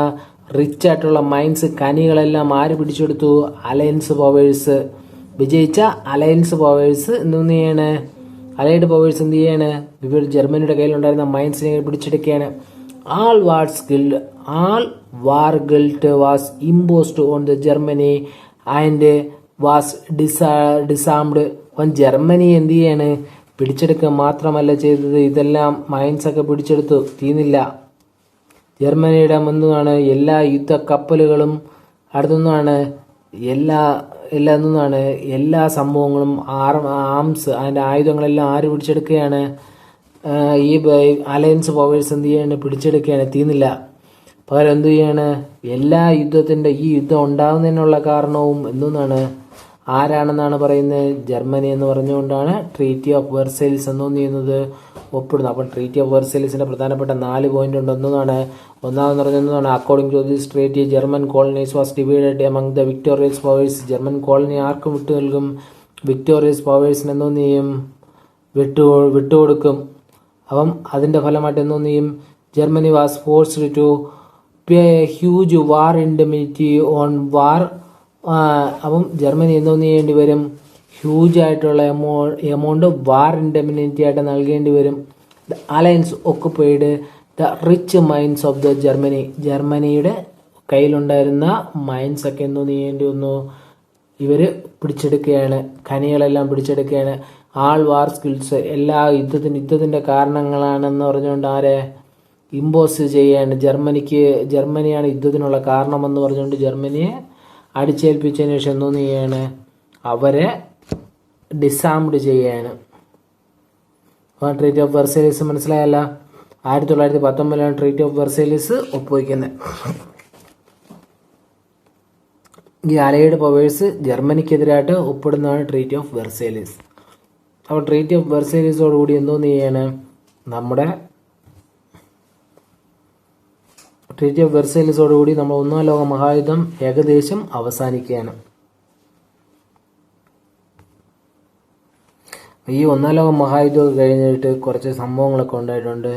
റിച്ച് ആയിട്ടുള്ള മൈൻസ്, കനികളെല്ലാം ആര് പിടിച്ചെടുത്തു? Alliance powers. വിജയിച്ച അലയൻസ് പവേഴ്സ് എന്തെന്ന് ചെയ്യാണ്? അലൈഡ് പവേഴ്സ് എന്ത് ചെയ്യാണ്? ജർമ്മനിയുടെ കയ്യിലുണ്ടായിരുന്ന മൈൻസിനെ പിടിച്ചെടുക്കുകയാണ്. All war guilt was imposed on the Germany and was disarmed. അപ്പം ജർമ്മനി എന്ത് ചെയ്യാണ്? പിടിച്ചെടുക്കുക മാത്രമല്ല ചെയ്തത്, ഇതെല്ലാം മൈൻസ് ഒക്കെ പിടിച്ചെടുത്തു. തീർന്നില്ല. ജർമ്മനിയുടെ എന്താണ്? എല്ലാ യുദ്ധ കപ്പലുകളും അടുത്തൊന്നാണ് എല്ലാ സംഭവങ്ങളും ആംസ് അതിന്റെ ആയുധങ്ങളെല്ലാം ആര് പിടിച്ചെടുക്കുകയാണ്? ഈ അലയൻസ് പവേഴ്സ് എന്ത് ചെയ്യാണ്? പിടിച്ചെടുക്കുകയാണ്. തീർന്നില്ല. പകരം എന്ത് ചെയ്യാണ്? എല്ലാ ഈ യുദ്ധം ഉണ്ടാകുന്നതിനുള്ള കാരണവും എന്താണ്? ആരാണെന്നാണ് പറയുന്നത്? ജർമ്മനി എന്ന് പറഞ്ഞുകൊണ്ടാണ് ട്രീറ്റി ഓഫ് വെർസൈൽസ് എന്നൊന്ന് ചെയ്യുന്നത് ഒപ്പിടുന്നത്. അപ്പം ട്രീറ്റി ഓഫ് വെർസൈൽസിന്റെ പ്രധാനപ്പെട്ട 4 പോയിന്റ് ഉണ്ട്. ഒന്നാമെന്ന് പറഞ്ഞതാണ് according to this treaty German colonies was divided among the victorious powers. German colony ആർക്കും വിട്ടു നൽകും? വിക്ടോറിയസ് പവേഴ്സിന് എന്തോന്ന് ചെയ്യും? വിട്ടുകൊടുക്കും. അപ്പം അതിന്റെ ഫലമായിട്ട് എന്തോന്ന് ചെയ്യും? Germany was forced to pay huge war indemnity on war. അപ്പം ജർമ്മനി എന്തോന്ന് ചെയ്യേണ്ടി വരും? ഹ്യൂജ് ആയിട്ടുള്ള എമൗണ്ട് വാർ ഇൻഡെമിനിറ്റി ആയിട്ട് നൽകേണ്ടി വരും. The alliance occupied the rich mines of the Germany. ജർമ്മനിയുടെ കയ്യിലുണ്ടായിരുന്ന മൈൻസ് ഒക്കെ എന്തോന്ന് ചെയ്യേണ്ടി വന്നു? ഇവര് പിടിച്ചെടുക്കുകയാണ്. ഖനികളെല്ലാം പിടിച്ചെടുക്കുകയാണ്. ആൾ വാർ സ്കിൽസ് എല്ലാ യുദ്ധത്തിന്റെ കാരണങ്ങളാണെന്ന് പറഞ്ഞുകൊണ്ട് ആരെ ഇമ്പോസ് ചെയ്യാണ്? ജർമ്മനിയാണ് യുദ്ധത്തിനുള്ള കാരണമെന്ന് പറഞ്ഞുകൊണ്ട് ജർമ്മനിയെ അടിച്ചേൽപ്പിച്ചതിന് ശേഷം എന്തോന്ന് ചെയ്യാണ്? അവരെ ഡിസാംഡ് ചെയ്യാണ്. ട്രീറ്റി ഓഫ് വെർസൈലീസ് മനസ്സിലായല്ല? 1919 ട്രീറ്റി ഓഫ് വെർസൈലീസ് ഒപ്പുവയ്ക്കുന്നത്. ഈ അലൈഡ് പവേഴ്സ് ജർമ്മനിക്കെതിരായിട്ട് ഒപ്പിടുന്നതാണ് ട്രീറ്റി ഓഫ് വെർസൈലീസ്. അപ്പോൾ ട്രീറ്റി ഓഫ് വെർസൈലീസോടുകൂടി എന്തോന്ന് ചെയ്യാണ്? നമ്മുടെ ട്രീറ്റി ഓഫ് വെർസൈലീസോടുകൂടി നമ്മൾ 1-ാം ലോക മഹായുദ്ധം ഏകദേശം അവസാനിക്കുകയാണ്. ഈ 1-ാം ലോക മഹായുദ്ധം കഴിഞ്ഞിട്ട് കുറച്ച് സംഭവങ്ങളൊക്കെ ഉണ്ടായിട്ടുണ്ട്.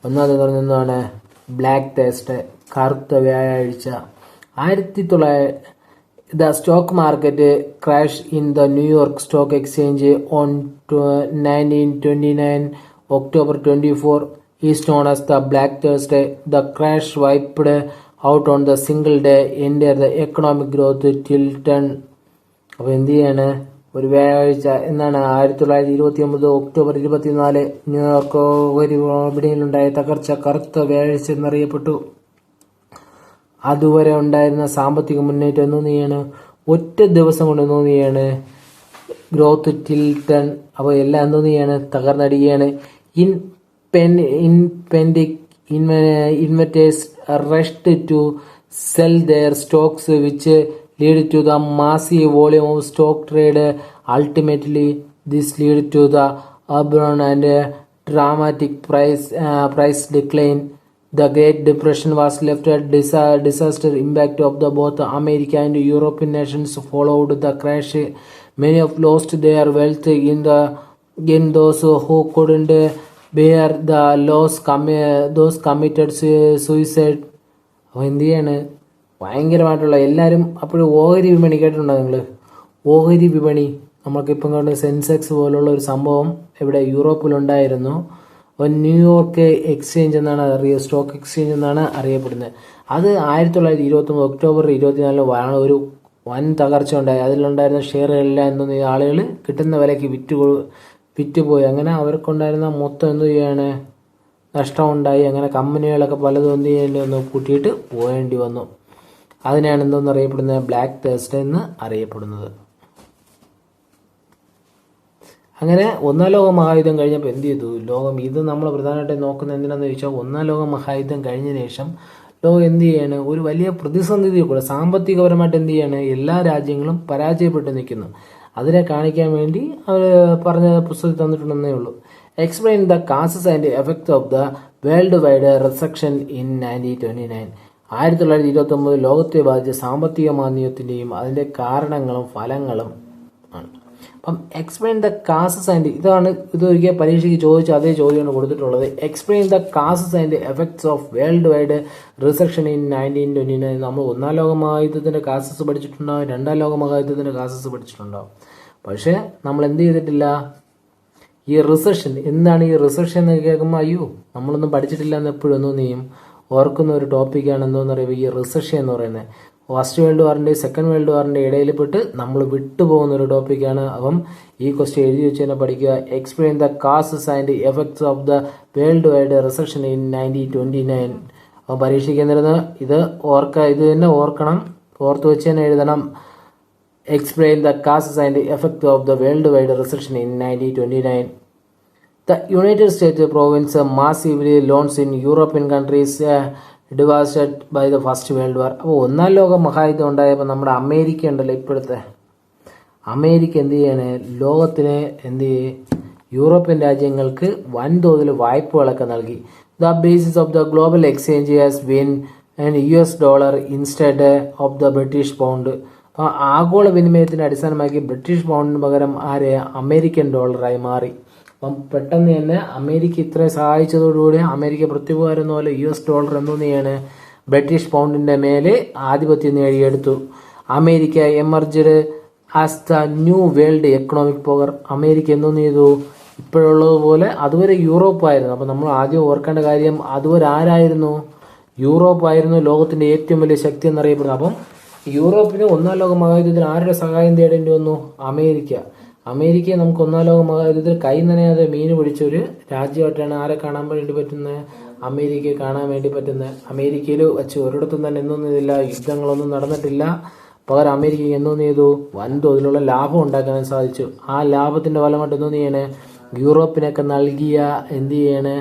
ഒന്നാമത് പറഞ്ഞതാണ് ബ്ലാക്ക് തേഴ്സ്ഡേ, കറുത്ത വ്യാഴാഴ്ച. 1900 the stock market crash in the New York Stock Exchange on 1929 October 24 is known as the Black Thursday. The crash wiped out on the single day ended the economic growth till 10. അപ്പോൾ എന്ത് ചെയ്യാണ്? ഒരു വ്യാഴാഴ്ച എന്നാണ് 1929 October 24 New York വിപണിയിലുണ്ടായ തകർച്ച കറുത്ത വ്യാഴാഴ്ച എന്നറിയപ്പെട്ടു. അതുവരെ ഉണ്ടായിരുന്ന സാമ്പത്തിക മുന്നേറ്റം എന്തോന്ന് ചെയ്യാണ്? ഒറ്റ ദിവസം കൊണ്ട് എന്തോന്ന് ചെയ്യാണ്? Growth till 10. അപ്പോൾ എല്ലാം എന്തോന്ന് ചെയ്യാണ്? തകർന്നടിക്കുകയാണ്. Investors rushed to sell their stocks, which led to the massive volume of stock trade. Ultimately, this led to the abrupt and dramatic price decline. The Great Depression was left a disaster impact of both America and European nations followed the crash. Many have lost their wealth in those who couldn't were the those committed suicide. അപ്പോൾ എന്ത് ചെയ്യാണ്, ഭയങ്കരമായിട്ടുള്ള എല്ലാവരും അപ്പോഴും ഓഹരി വിപണി കേട്ടിട്ടുണ്ടോ നിങ്ങൾ? ഓഹരി വിപണി നമുക്കിപ്പം കണ്ട സെൻസെക്സ് പോലുള്ള ഒരു സംഭവം ഇവിടെ യൂറോപ്പിലുണ്ടായിരുന്നു. അപ്പോൾ ന്യൂയോർക്ക് എക്സ്ചേഞ്ച് എന്നാണ് സ്റ്റോക്ക് എക്സ്ചേഞ്ച് എന്നാണ് അറിയപ്പെടുന്നത്. അത് 1929 ഒക്ടോബർ 24 ഒരു വൻ തകർച്ച ഉണ്ടായി. അതിലുണ്ടായിരുന്ന ഷെയറുകളെല്ലാം എന്തോന്ന് ആളുകൾ കിട്ടുന്ന വിലയ്ക്ക് വിറ്റുപോയി. അങ്ങനെ അവർക്കുണ്ടായിരുന്ന മൊത്തം എന്ത് ചെയ്യാണ്, നഷ്ടമുണ്ടായി. അങ്ങനെ കമ്പനികളൊക്കെ പലതും എന്ത് ചെയ്യേണ്ടി വന്നു, കൂട്ടിയിട്ട് പോകേണ്ടി വന്നു. അതിനാണ് എന്തോന്ന് അറിയപ്പെടുന്നത്, ബ്ലാക്ക് തേഴ്സ്ഡേ എന്ന് അറിയപ്പെടുന്നത്. അങ്ങനെ ഒന്നാം ലോക മഹായുദ്ധം കഴിഞ്ഞപ്പോൾ എന്ത് ചെയ്തു ലോകം? ഇത് നമ്മൾ പ്രധാനമായിട്ട് നോക്കുന്നത് എന്തിനാണെന്ന് ചോദിച്ചാൽ, ഒന്നാം ലോക മഹായുദ്ധം കഴിഞ്ഞതിന് ശേഷം ലോകം എന്ത് ചെയ്യാണ്, ഒരു വലിയ പ്രതിസന്ധി കൂടെ സാമ്പത്തികപരമായിട്ട് എന്ത് ചെയ്യാണ്, എല്ലാ രാജ്യങ്ങളും പരാജയപ്പെട്ട് നിൽക്കുന്നു. അതിനെ കാണിക്കാൻ വേണ്ടി അവർ പറഞ്ഞ പുസ്തകത്തിൽ തന്നിട്ടുണ്ടെന്നേ ഉള്ളൂ. Explain the causes and effects of the world wide resection in 1929. 1929 ലോകത്തെ ബാധിച്ച സാമ്പത്തിക മാന്ദ്യത്തിന്റെയും അതിന്റെ കാരണങ്ങളും ഫലങ്ങളും ആണ്. അപ്പം എക്സ്പ്ലെയിൻ ദ കാസസ് ആൻഡ് ഇത് ഒരിക്കൽ പരീക്ഷയ്ക്ക് ചോദിച്ച അതേ ചോദ്യമാണ് കൊടുത്തിട്ടുള്ളത്. Explain the causes and effects of world wide resection in 1929. നമ്മൾ ഒന്നാം ലോക മഹായുദ്ധത്തിന്റെ കാസസ് പഠിച്ചിട്ടുണ്ടാവും, രണ്ടാം ലോക മഹായുദ്ധത്തിന്റെ കാസസ് പഠിച്ചിട്ടുണ്ടാവും. പക്ഷെ നമ്മൾ എന്ത് ചെയ്തിട്ടില്ല, ഈ റിസഷൻ എന്താണ്, ഈ റിസഷൻ എന്ന് കേൾക്കുമ്പോൾ അയ്യോ നമ്മളൊന്നും പഠിച്ചിട്ടില്ല എന്ന് എപ്പോഴും ഒന്നും നീയും ഓർക്കുന്ന ഒരു ടോപ്പിക്കാണ് എന്തോന്ന് പറയുമ്പോൾ ഈ റിസഷൻ എന്ന് പറയുന്നത്. ഫസ്റ്റ് വേൾഡ് വാറിന്റെ സെക്കൻഡ് വേൾഡ് വാറിന്റെ ഇടയിൽപ്പെട്ട് നമ്മൾ വിട്ടുപോകുന്ന ഒരു ടോപ്പിക്കാണ്. അപ്പം ഈ ക്വസ്റ്റ്യൻ എഴുതി വെച്ച് തന്നെ പഠിക്കുക. Explain the causes and effects of the world wide recession in 1929. അപ്പം പരീക്ഷയ്ക്ക് എന്നിരുന്ന് ഇത് തന്നെ ഓർക്കണം, ഓർത്ത് വെച്ച് തന്നെ എഴുതണം. Explain the causes and effects of the worldwide recession in 1929. The United States provides massively loans in European countries devastated by the First World War. അപ്പോൾ ഒന്നാം ലോക മഹായുദ്ധം ഉണ്ടായപ്പോൾ നമ്മുടെ അമേരിക്ക ഉണ്ടല്ലോ, ഇപ്പോഴത്തെ അമേരിക്ക എന്ത് ചെയ്യാണ്, ലോകത്തിന് എന്ത് യൂറോപ്യൻ രാജ്യങ്ങൾക്ക് വൻതോതിൽ വായ്പകളൊക്കെ നൽകി. The basis of the global exchange has been an US dollar instead of the British pound. ആഗോള വിനിമയത്തിന് അടിസ്ഥാനമാക്കി ബ്രിട്ടീഷ് പൗണ്ടിന് പകരം അമേരിക്കൻ ഡോളറായി മാറി. അപ്പം പെട്ടെന്ന് തന്നെ അമേരിക്ക ഇത്രയും സഹായിച്ചതോടുകൂടി അമേരിക്ക പ്രത്യുപകാരം പോലെ US ഡോളർ എന്തോന്നെയാണ് ബ്രിട്ടീഷ് പൗണ്ടിന്റെ മേലെ ആധിപത്യം നേടിയെടുത്തു. America emerged as the new world economic power. America എന്തോന്ന് ചെയ്തു, ഇപ്പോഴുള്ളതുപോലെ അതുവരെ യൂറോപ്പായിരുന്നു. അപ്പം നമ്മൾ ആദ്യം ഓർക്കേണ്ട കാര്യം, അതുവരെ ആരായിരുന്നു, യൂറോപ്പായിരുന്നു ലോകത്തിന്റെ ഏറ്റവും വലിയ ശക്തി എന്നറിയപ്പെടുന്നത്. അപ്പം യൂറോപ്പിന് ഒന്നാം ലോക മഹായുദ്ധത്തിൽ ആരുടെ സഹായം തേടേണ്ടി വന്നു, അമേരിക്കയെ നമുക്ക് ഒന്നാം ലോക മഹായുദ്ധത്തിൽ കൈ നനയാതെ മീൻ പിടിച്ചൊരു രാജ്യമായിട്ടാണ് ആരെ കാണാൻ വേണ്ടി പറ്റുന്നത്, അമേരിക്കയെ കാണാൻ വേണ്ടി പറ്റുന്നത്. അമേരിക്കയിൽ വെച്ച് ഒരിടത്തും തന്നെ എന്തോന്നില്ല, യുദ്ധങ്ങളൊന്നും നടന്നിട്ടില്ല. പകരം അമേരിക്കയ്ക്ക് എന്തോന്ന് ചെയ്തു, വൻതോതിലുള്ള ലാഭം ഉണ്ടാക്കാൻ സാധിച്ചു. ആ ലാഭത്തിന്റെ ഫലമായിട്ട് എന്തോന്ന് ചെയ്യണേ, യൂറോപ്പിനൊക്കെ നൽകിയ എന്ത് ചെയ്യാണ്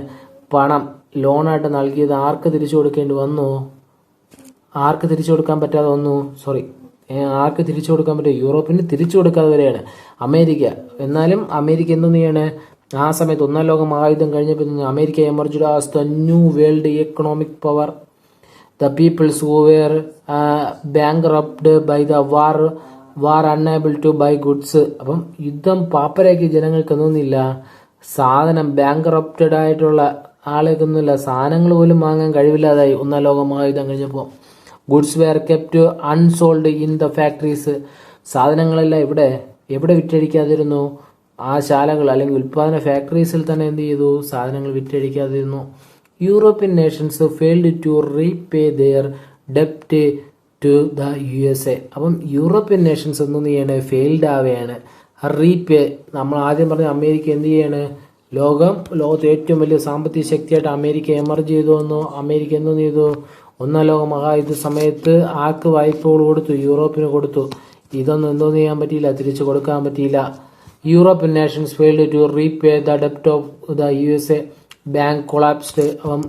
പണം ലോണായിട്ട് നൽകിയത് ആർക്ക് തിരിച്ചു കൊടുക്കേണ്ടി വന്നു, ആർക്ക് തിരിച്ചു കൊടുക്കാൻ പറ്റാതെ വന്നു, ആർക്ക് തിരിച്ചു കൊടുക്കാൻ പറ്റും, യൂറോപ്പിന് തിരിച്ചു കൊടുക്കാതെ വരെയാണ് അമേരിക്ക. എന്നാലും അമേരിക്ക എന്തെന്ന് ചെയ്യാണ്, ആ സമയത്ത് ഒന്നാം ലോക മഹായുദ്ധം കഴിഞ്ഞപ്പോൾ America emerged as the new world economic power. The peoples who were bankrupt by the war unable to buy goods. അപ്പം യുദ്ധം പാപ്പരാക്കിയ ജനങ്ങൾക്ക് ഒന്നുമില്ല, സാധനം ബാങ്ക്റപ്റ്റഡ് ആയിട്ടുള്ള ആളുകൾക്കൊന്നുമില്ല, സാധനങ്ങൾ പോലും വാങ്ങാൻ കഴിവില്ലാതായി ഒന്നാം ലോക മഹായുദ്ധം കഴിഞ്ഞപ്പോൾ. Goods were kept unsold in the factories. സാധനങ്ങളെല്ലാം എവിടെ വിറ്റഴിക്കാതിരുന്നു, ആ ശാലകൾ അല്ലെങ്കിൽ ഉൽപാദന ഫാക്ടറീസിൽ തന്നെ എന്ത് ചെയ്തു, സാധനങ്ങൾ വിറ്റഴിക്കാതിരുന്നു. European nations failed to repay their ഡെപ്റ്റ് ടു ദ USA. അപ്പം യൂറോപ്യൻ നേഷൻസ് എന്തെന്ന് ചെയ്യാണ്, ഫെയിൽഡ് ആവുകയാണ്. റീപേ, നമ്മൾ ആദ്യം പറഞ്ഞ അമേരിക്ക എന്ത് ചെയ്യാണ്, ലോകത്തെ ഏറ്റവും വലിയ സാമ്പത്തിക ശക്തിയായിട്ട് അമേരിക്ക എമർജ് ചെയ്തു വന്നു. അമേരിക്ക എന്തെന്ന് ചെയ്തു, ഒന്നാം ലോക മഹായുദ്ധ സമയത്ത് ആർക്ക് വായ്പകൾ കൊടുത്തു, യൂറോപ്പിന് കൊടുത്തു. ഇതൊന്നും എന്തോന്ന് ചെയ്യാൻ പറ്റിയില്ല, തിരിച്ചു കൊടുക്കാൻ പറ്റിയില്ല. European nations failed to repay the ഡെപ്റ്റ് of the USA. Bank collapsed. അപ്പം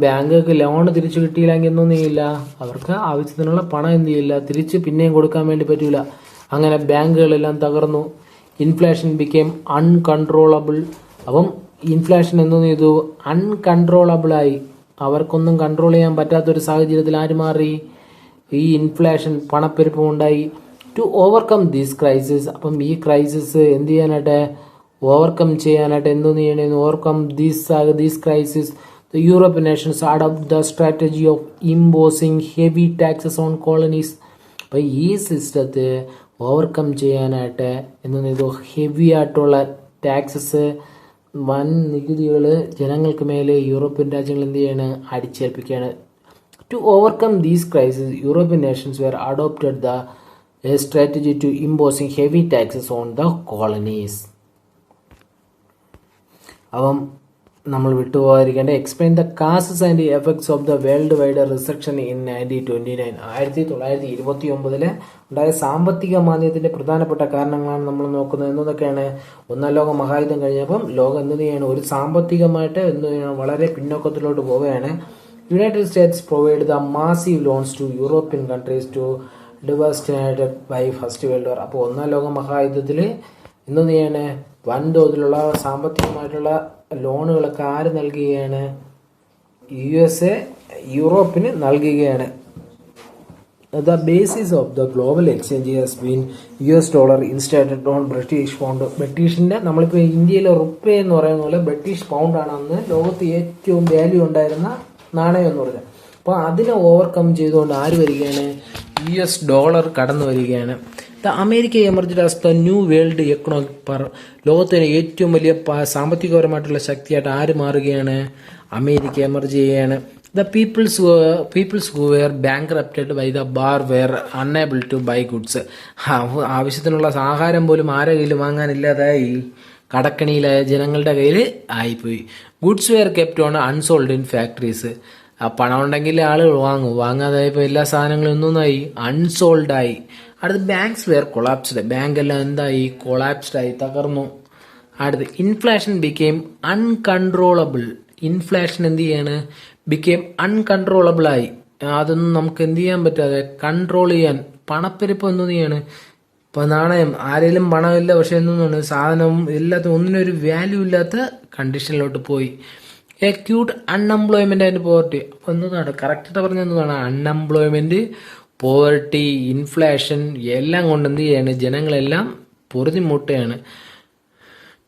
ബാങ്കുകൾക്ക് ലോൺ തിരിച്ചു കിട്ടിയില്ലെങ്കിൽ എന്തോന്നും ചെയ്യില്ല, അവർക്ക് ആവശ്യത്തിനുള്ള പണം എന്ത് ചെയ്യില്ല, തിരിച്ച് പിന്നെയും കൊടുക്കാൻ വേണ്ടി പറ്റൂല. അങ്ങനെ ബാങ്കുകളെല്ലാം തകർന്നു. Inflation became uncontrollable. അപ്പം ഇൻഫ്ലേഷൻ എന്തോന്ന് ചെയ്തു, അൺകൺട്രോളബിൾ ആയി. അവർക്കൊന്നും കൺട്രോൾ ചെയ്യാൻ പറ്റാത്തൊരു സാഹചര്യത്തിൽ ആര് മാറി, ഈ ഇൻഫ്ലേഷൻ പണപ്പെരുപ്പം ഉണ്ടായി. To overcome these crisis. അപ്പം ഈ ക്രൈസിസ് എന്ത് ചെയ്യാനായിട്ട്, ഓവർകം ചെയ്യാനായിട്ട് എന്തെന്ന് ചെയ്യണേ, overcome these crisis the European nations adopt the strategy of imposing heavy taxes on colonies. അപ്പോൾ ഈ സിസ്റ്റത്തെ ഓവർകം ചെയ്യാനായിട്ട് എന്തെന്ന് ചെയ്തു, ഹെവി ആയിട്ടുള്ള ടാക്സസ്, വൻ നികുതികൾ ജനങ്ങൾക്ക് മേലെ യൂറോപ്യൻ രാജ്യങ്ങൾ എന്ത് ചെയ്യാണ്, അടിച്ചേൽപ്പിക്കുകയാണ്. To overcome these crises, European nations were adopted the strategy to imposing heavy taxes on the colonies. അപ്പം നമ്മൾ വിട്ടുപോകാതിരിക്കേണ്ട explain the causes and effects of the worldwide recession in 1929. 1929 ഉണ്ടായ സാമ്പത്തിക മാന്ദ്യത്തിന്റെ പ്രധാനപ്പെട്ട കാരണങ്ങളാണ് നമ്മൾ നോക്കുന്നത്. എന്നതൊക്കെയാണ്, ഒന്നാം ലോക മഹായുദ്ധം കഴിഞ്ഞപ്പം ലോകം എന്ത് ചെയ്യാണ്, ഒരു സാമ്പത്തികമായിട്ട് എന്ത് ചെയ്യണം, വളരെ പിന്നോക്കത്തിലോട്ട് പോവുകയാണ്. United States provide the massive loans to European countries to devastated by first world war. അപ്പോൾ ഒന്നാം ലോക മഹായുദ്ധത്തിൽ എന്തെന്ന് ചെയ്യാണ്, വൻതോതിലുള്ള സാമ്പത്തികമായിട്ടുള്ള ലോണുകളൊക്കെ ആര് നൽകുകയാണ്, USA യൂറോപ്പിന് നൽകുകയാണ്. The basis of the global exchange has been US dollar instated on British pound. ബ്രിട്ടീഷിന്റെ, നമ്മളിപ്പോൾ ഇന്ത്യയിലെ റുപ്പേ എന്ന് പറയുന്ന പോലെ ബ്രിട്ടീഷ് പൗണ്ടാണ് അന്ന് ലോകത്ത് ഏറ്റവും വാല്യൂ ഉണ്ടായിരുന്ന നാണയം എന്ന് പറഞ്ഞാൽ. അപ്പോൾ അതിനെ ഓവർകം ചെയ്തുകൊണ്ട് ആര് വരികയാണ്, US ഡോളർ കടന്നു വരികയാണ്. The America emerged as the new world economic power. ലോകത്തിന് ഏറ്റവും വലിയ സാമ്പത്തികപരമായിട്ടുള്ള ശക്തിയായിട്ട് ആര് മാറുകയാണ്, അമേരിക്ക എമർജ് ചെയ്യുകയാണ്. The peoples who were bankrupted by the war were unable to buy goods. ആവശ്യത്തിനുള്ള ആഹാരം പോലും ആരെ കയ്യിൽ വാങ്ങാനില്ലാതായി കടക്കണിയിലായ ജനങ്ങളുടെ കയ്യിൽ ആയിപ്പോയി. Goods were kept on unsold in factories. ആ പണം ഉണ്ടെങ്കിൽ ആളുകൾ വാങ്ങാതായപ്പോൾ എല്ലാ സാധനങ്ങളും ഒന്നൊന്നായി അൺസോൾഡായി. അടുത്ത് ബാങ്ക്സ് വെയർ കൊളാപ്സ്ഡ്. ബാങ്ക് എല്ലാം എന്തായി, കൊളാപ്സ്ഡായി, തകർന്നു. അടുത്ത് ഇൻഫ്ലേഷൻ ബിക്കെയിം അൺകൺട്രോളബിൾ. ഇൻഫ്ലേഷൻ എന്ത് ചെയ്യാണ്, ബിക്കെയിം അൺകൺട്രോളബിൾ ആയി. അതൊന്നും നമുക്ക് എന്ത് ചെയ്യാൻ പറ്റാതെ കൺട്രോൾ ചെയ്യാൻ. പണപ്പെരുപ്പം എന്ത് ചെയ്യാണ്, ഇപ്പൊ നാണയം ആരെങ്കിലും പണമില്ല, പക്ഷെ എന്താണ് സാധനവും എല്ലാത്തും ഒന്നിനൊരു വാല്യൂ ഇല്ലാത്ത കണ്ടീഷനിലോട്ട് പോയി. acute unemployment and poverty. അപ്പോൾ എന്താണ് കറക്റ്റായിട്ട് പറഞ്ഞ എന്താണ്, അൺഎംപ്ലോയ്മെന്റ്, പോവർട്ടി, ഇൻഫ്ലേഷൻ എല്ലാം കൊണ്ട് എന്ത് ചെയ്യാണ്, ജനങ്ങളെല്ലാം പൊറുതിമുട്ടുകയാണ്.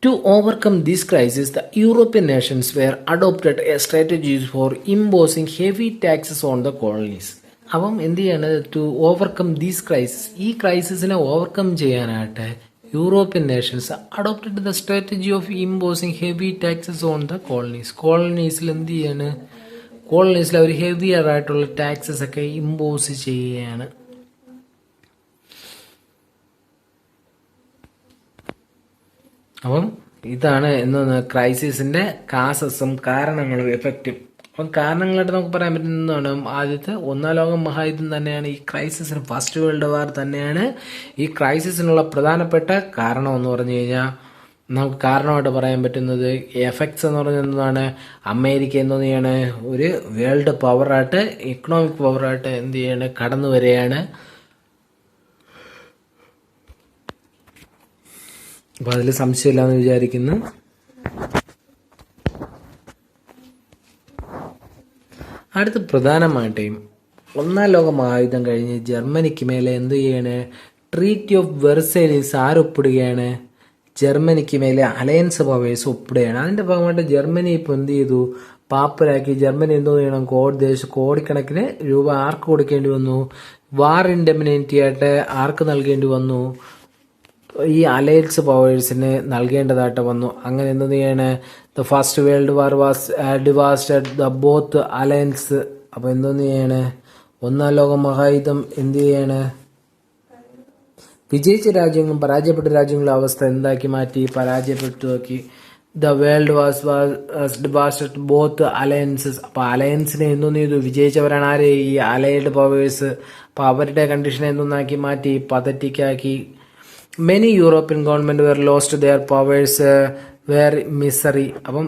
To overcome this crisis, the European nations were adopted a strategies for imposing heavy taxes on the colonies. അപ്പം എന്ത് ചെയ്യാണ്, ടു ഓവർകം ദീസ് ക്രൈസിസ്, ഈ ക്രൈസിസിനെ ഓവർകം ചെയ്യാനായിട്ട് European nations adopted the strategy of imposing heavy taxes on the colonies. കോളനീസിൽ എന്ത് ചെയ്യാണ്, കോളനീസിൽ അവർ ഹെവിയർ ആയിട്ടുള്ള ടാക്സസ് ഒക്കെ ഇമ്പോസ് ചെയ്യുകയാണ്. അപ്പം ഇതാണ് എന്താണ് ക്രൈസിസിന്റെ കാസസും കാരണങ്ങളും എഫക്റ്റും. അപ്പം കാരണങ്ങളായിട്ട് നമുക്ക് പറയാൻ പറ്റുന്നതാണ്, ആദ്യത്തെ ഒന്നാം ലോക മഹായുദ്ധം തന്നെയാണ് ഈ ക്രൈസിസിന്, ഫസ്റ്റ് വേൾഡ് വാർ തന്നെയാണ് ഈ ക്രൈസിസിനുള്ള പ്രധാനപ്പെട്ട കാരണം എന്ന് പറഞ്ഞു കഴിഞ്ഞാൽ നമുക്ക് കാരണമായിട്ട് പറയാൻ പറ്റുന്നത്. എഫക്ട്സ് എന്ന് പറഞ്ഞാൽ എന്താണ്, അമേരിക്ക എന്ന് ചെയ്യാണ് ഒരു വേൾഡ് പവറായിട്ട്, ഇക്കണോമിക് പവറായിട്ട് എന്ത് ചെയ്യാണ്, കടന്നു വരികയാണ്. അപ്പോൾ അതിൽ സംശയമില്ലാന്ന് വിചാരിക്കുന്നു. അടുത്ത പ്രധാനമായിട്ടും ഒന്നാം ലോക മഹായുദ്ധം കഴിഞ്ഞ് ജർമ്മനിക്ക് മേലെ എന്ത് ചെയ്യാണ്, ട്രീറ്റി ഓഫ് വെർസൈലീസ് ആരൊപ്പിടുകയാണ്, ജർമ്മനിക്ക് മേലെ അലയൻസ് പവേഴ്സ് ഒപ്പിടുകയാണ്. അതിന്റെ ഭാഗമായിട്ട് ജർമ്മനി ഇപ്പോൾ എന്ത് ചെയ്തു, പാപ്പരാക്കി. ജർമ്മനി എന്തോ ചെയ്യണം, കോടിക്കണക്കിന് രൂപ ആർക്ക് കൊടുക്കേണ്ടി വന്നു, വാർ ഇൻഡെമിനിറ്റി ആയിട്ട് ആർക്ക് നൽകേണ്ടി വന്നു, ഈ അലയൻസ് പവേഴ്സിന് നൽകേണ്ടതായിട്ട് വന്നു. അങ്ങനെ എന്ത് ചെയ്യാണ്, the first world war was devastated the both alliance. അപ്പൊ എന്തോന്ന് ചെയ്യാണ്, ഒന്നാം ലോക മഹായുദ്ധം എന്ത് ചെയ്യാണ്, വിജയിച്ച രാജ്യങ്ങളും പരാജയപ്പെട്ട രാജ്യങ്ങളുടെ അവസ്ഥ എന്താക്കി മാറ്റി, പരാജയപ്പെട്ടു നോക്കി. The world was devastated both alliances. അപ്പൊ അലയൻസിനെ എന്തോന്ന് ചെയ്തു, വിജയിച്ചവരാണ് ആര്, ഈ അലൈഡ് പവേഴ്സ്. അപ്പൊ അവരുടെ കണ്ടീഷനെ എന്തോന്നാക്കി മാറ്റി, പതറ്റിക്കാക്കി. Many European government were lost their powers were misery. അപ്പം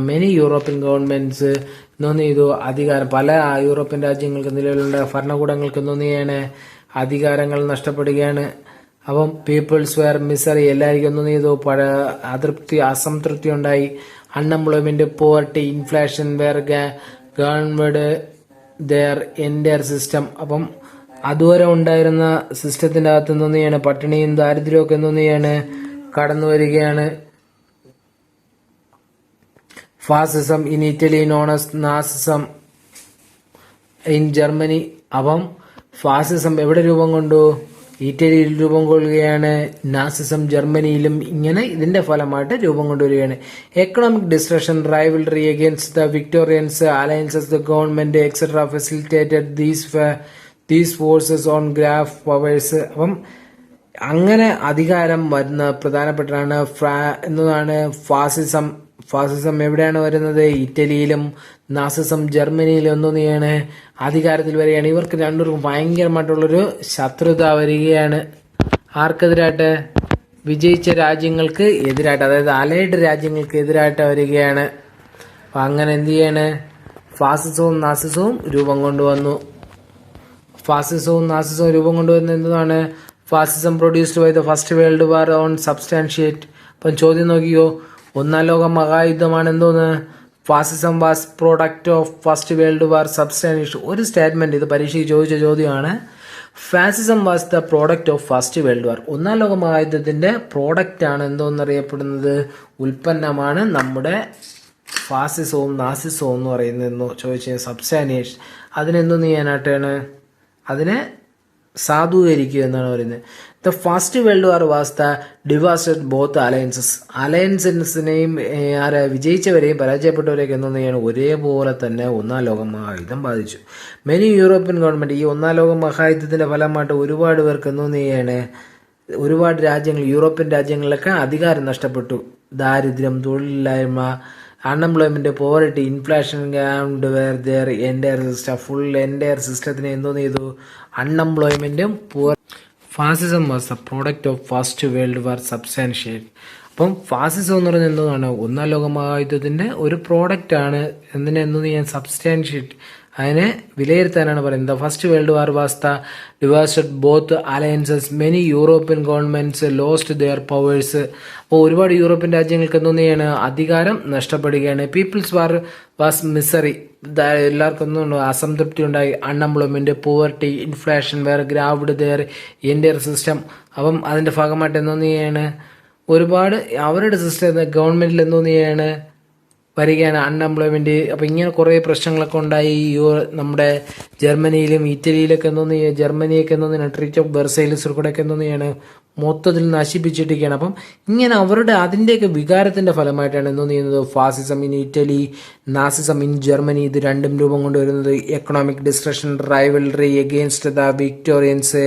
മെനി യൂറോപ്യൻ ഗവൺമെന്റ്സ് എന്തോന്ന് ചെയ്തു, അധികാരം, പല യൂറോപ്യൻ രാജ്യങ്ങൾക്ക് നിലവിലുള്ള ഭരണകൂടങ്ങൾക്ക് എന്തോന്ന് ചെയ്യാണ്, അധികാരങ്ങൾ നഷ്ടപ്പെടുകയാണ്. അപ്പം പീപ്പിൾസ് വെയർ മിസറി, എല്ലാവർക്കും എന്തോന്ന് ചെയ്തു, അസംതൃപ്തി ഉണ്ടായി. Unemployment, poverty, inflation were government their entire system. അപ്പം അതുവരെ ഉണ്ടായിരുന്ന സിസ്റ്റത്തിന്റെ അകത്ത് എന്തോന്ന് ചെയ്യാണ്, പട്ടിണിയും ദാരിദ്ര്യവും ഒക്കെ എന്തോന്ന് ചെയ്യാണ്, കടന്നു വരികയാണ്. Fascism in Italy known as nazism in Germany. അപ്പം ഫാസിസം എവിടെ രൂപം കൊണ്ടു? ഇറ്റലിയിൽ രൂപം കൊള്ളുകയാണ്. നാസിസം ജർമ്മനിയിലും ഇങ്ങനെ ഇതിന്റെ ഫലമായിട്ട് രൂപം കൊണ്ടുവരികയാണ്. Economic destruction, rivalry against the Victorians, alliances the government etcetera facilitated these forces on graph powers. അപ്പം അങ്ങനെ അധികാരം വരുന്ന പ്രധാനപ്പെട്ടാണ് എന്നതാണ് ഫാസിസം. ഫാസിസം എവിടെയാണ് വരുന്നത്? ഇറ്റലിയിലും നാസിസം ജർമ്മനിയിലും എന്തോന്നെയാണ് അധികാരത്തിൽ വരികയാണ്. ഇവർക്ക് രണ്ടുപേർക്കും ഭയങ്കരമായിട്ടുള്ളൊരു ശത്രുത വരികയാണ്. ആർക്കെതിരായിട്ട്? വിജയിച്ച രാജ്യങ്ങൾക്ക് എതിരായിട്ട്, അതായത് അലൈഡ് രാജ്യങ്ങൾക്ക് എതിരായിട്ട് വരികയാണ്. അപ്പം അങ്ങനെ എന്ത് ചെയ്യാണ്? ഫാസിസവും നാസിസവും രൂപം കൊണ്ടുവന്നു. ഫാസിസവും നാസിസവും രൂപം കൊണ്ടുവന്ന എന്താണ്? Fascism produced by the first world war on substantiate. അപ്പം ചോദ്യം നോക്കിയോ, ഒന്നാം ലോക മഹായുദ്ധമാണ് എന്തോന്ന്? Fascism was product of first world war substantiate. ഒരു സ്റ്റേറ്റ്മെന്റ്, ഇത് പരീക്ഷയ്ക്ക് ചോദിച്ച ചോദ്യമാണ്. Fascism was the product of first world war. ഒന്നാം ലോക മഹായുദ്ധത്തിന്റെ പ്രോഡക്റ്റ് ആണ് എന്തോന്നറിയപ്പെടുന്നത്? ഉൽപ്പന്നമാണ് നമ്മുടെ ഫാസിസവും നാസിസവും എന്ന് പറയുന്നതെന്നോ ചോദിച്ച സബ്സ്റ്റാൻഷിയേറ്റ്. അതിനെന്തോന്ന് ചെയ്യാനായിട്ടാണ്? അതിനെ സാധൂകരിക്കുക എന്നാണ് പറയുന്നത്. The first world war was the devastated both alliances. അലയൻസിനെയും വിജയിച്ചവരെയും പരാജയപ്പെട്ടവരെയൊക്കെ എന്തോന്ന് ചെയ്യാണ്? ഒരേപോലെ തന്നെ ഒന്നാം ലോക മഹായുദ്ധം ബാധിച്ചു. മെനി യൂറോപ്യൻ ഗവൺമെന്റ്, ഈ ഒന്നാം ലോക മഹായുദ്ധത്തിന്റെ ഫലമായിട്ട് ഒരുപാട് പേർക്ക് എന്തോന്ന് ചെയ്യാണ്? ഒരുപാട് രാജ്യങ്ങൾ, യൂറോപ്യൻ രാജ്യങ്ങളിലൊക്കെ അധികാരം നഷ്ടപ്പെട്ടു. ദാരിദ്ര്യം, തൊഴിലില്ലായ്മ, unemployment, poverty, inflation were their entire system. Full entire സിസ്റ്റത്തിനെ എന്തോന്ന് ചെയ്തു? അൺഎംപ്ലോയ്മെന്റും poor. Fascism was the product of first world war substantiate. അപ്പം ഫാസിസം എന്ന് പറയുന്നത് എന്താണ്? ഒന്നാം ലോക മഹായുദ്ധത്തിന്റെ ഒരു പ്രോഡക്റ്റ് ആണ്. എന്തിനെ എന്തോന്ന് ചെയ്യാൻ? സബ്സ്റ്റാൻഷിയേറ്റ്. അതിനെ വിലയിരുത്താനാണ് പറയുന്നത്. First world war was the devastated both alliances. Many European governments lost their powers. അപ്പോൾ ഒരുപാട് യൂറോപ്യൻ രാജ്യങ്ങൾക്ക് എന്തോന്ന് ചെയ്യാണ്? അധികാരം നഷ്ടപ്പെടുകയാണ്. Peoples war was misery. എല്ലാവർക്കും ഒന്നും അസംതൃപ്തി ഉണ്ടായി. Unemployment, poverty, inflation were graved their entire system. അപ്പം അതിന്റെ ഭാഗമായിട്ട് എന്തോന്ന് ചെയ്യാണ്? ഒരുപാട് അവരുടെ സിസ്റ്റം ഗവൺമെന്റിൽ എന്തോന്ന് ചെയ്യാണ്? വരികയാണ് അൺഎംപ്ലോയ്മെന്റ്. അപ്പം ഇങ്ങനെ കുറേ പ്രശ്നങ്ങളൊക്കെ ഉണ്ടായി. നമ്മുടെ ജർമ്മനിയിലും ഇറ്റലിയിലൊക്കെ എന്തോന്ന് ചെയ്യുക? ജർമ്മനിയൊക്കെ എന്തോന്ന് ട്രീറ്റ് ഓഫ് വെർസൈൽസ് കൂടെയൊക്കെ എന്തോന്ന് ചെയ്യാണ്? മൊത്തത്തിൽ നശിപ്പിച്ചിട്ടിരിക്കുകയാണ്. അപ്പം ഇങ്ങനെ അവരുടെ അതിൻ്റെയൊക്കെ വികാരത്തിന്റെ ഫലമായിട്ടാണ് എന്തോന്ന് ചെയ്യുന്നത്? Fascism in Italy, nazism in Germany, ഇത് രണ്ടും രൂപം കൊണ്ടുവരുന്നത്. Economic destruction, rivalry against the Victorians,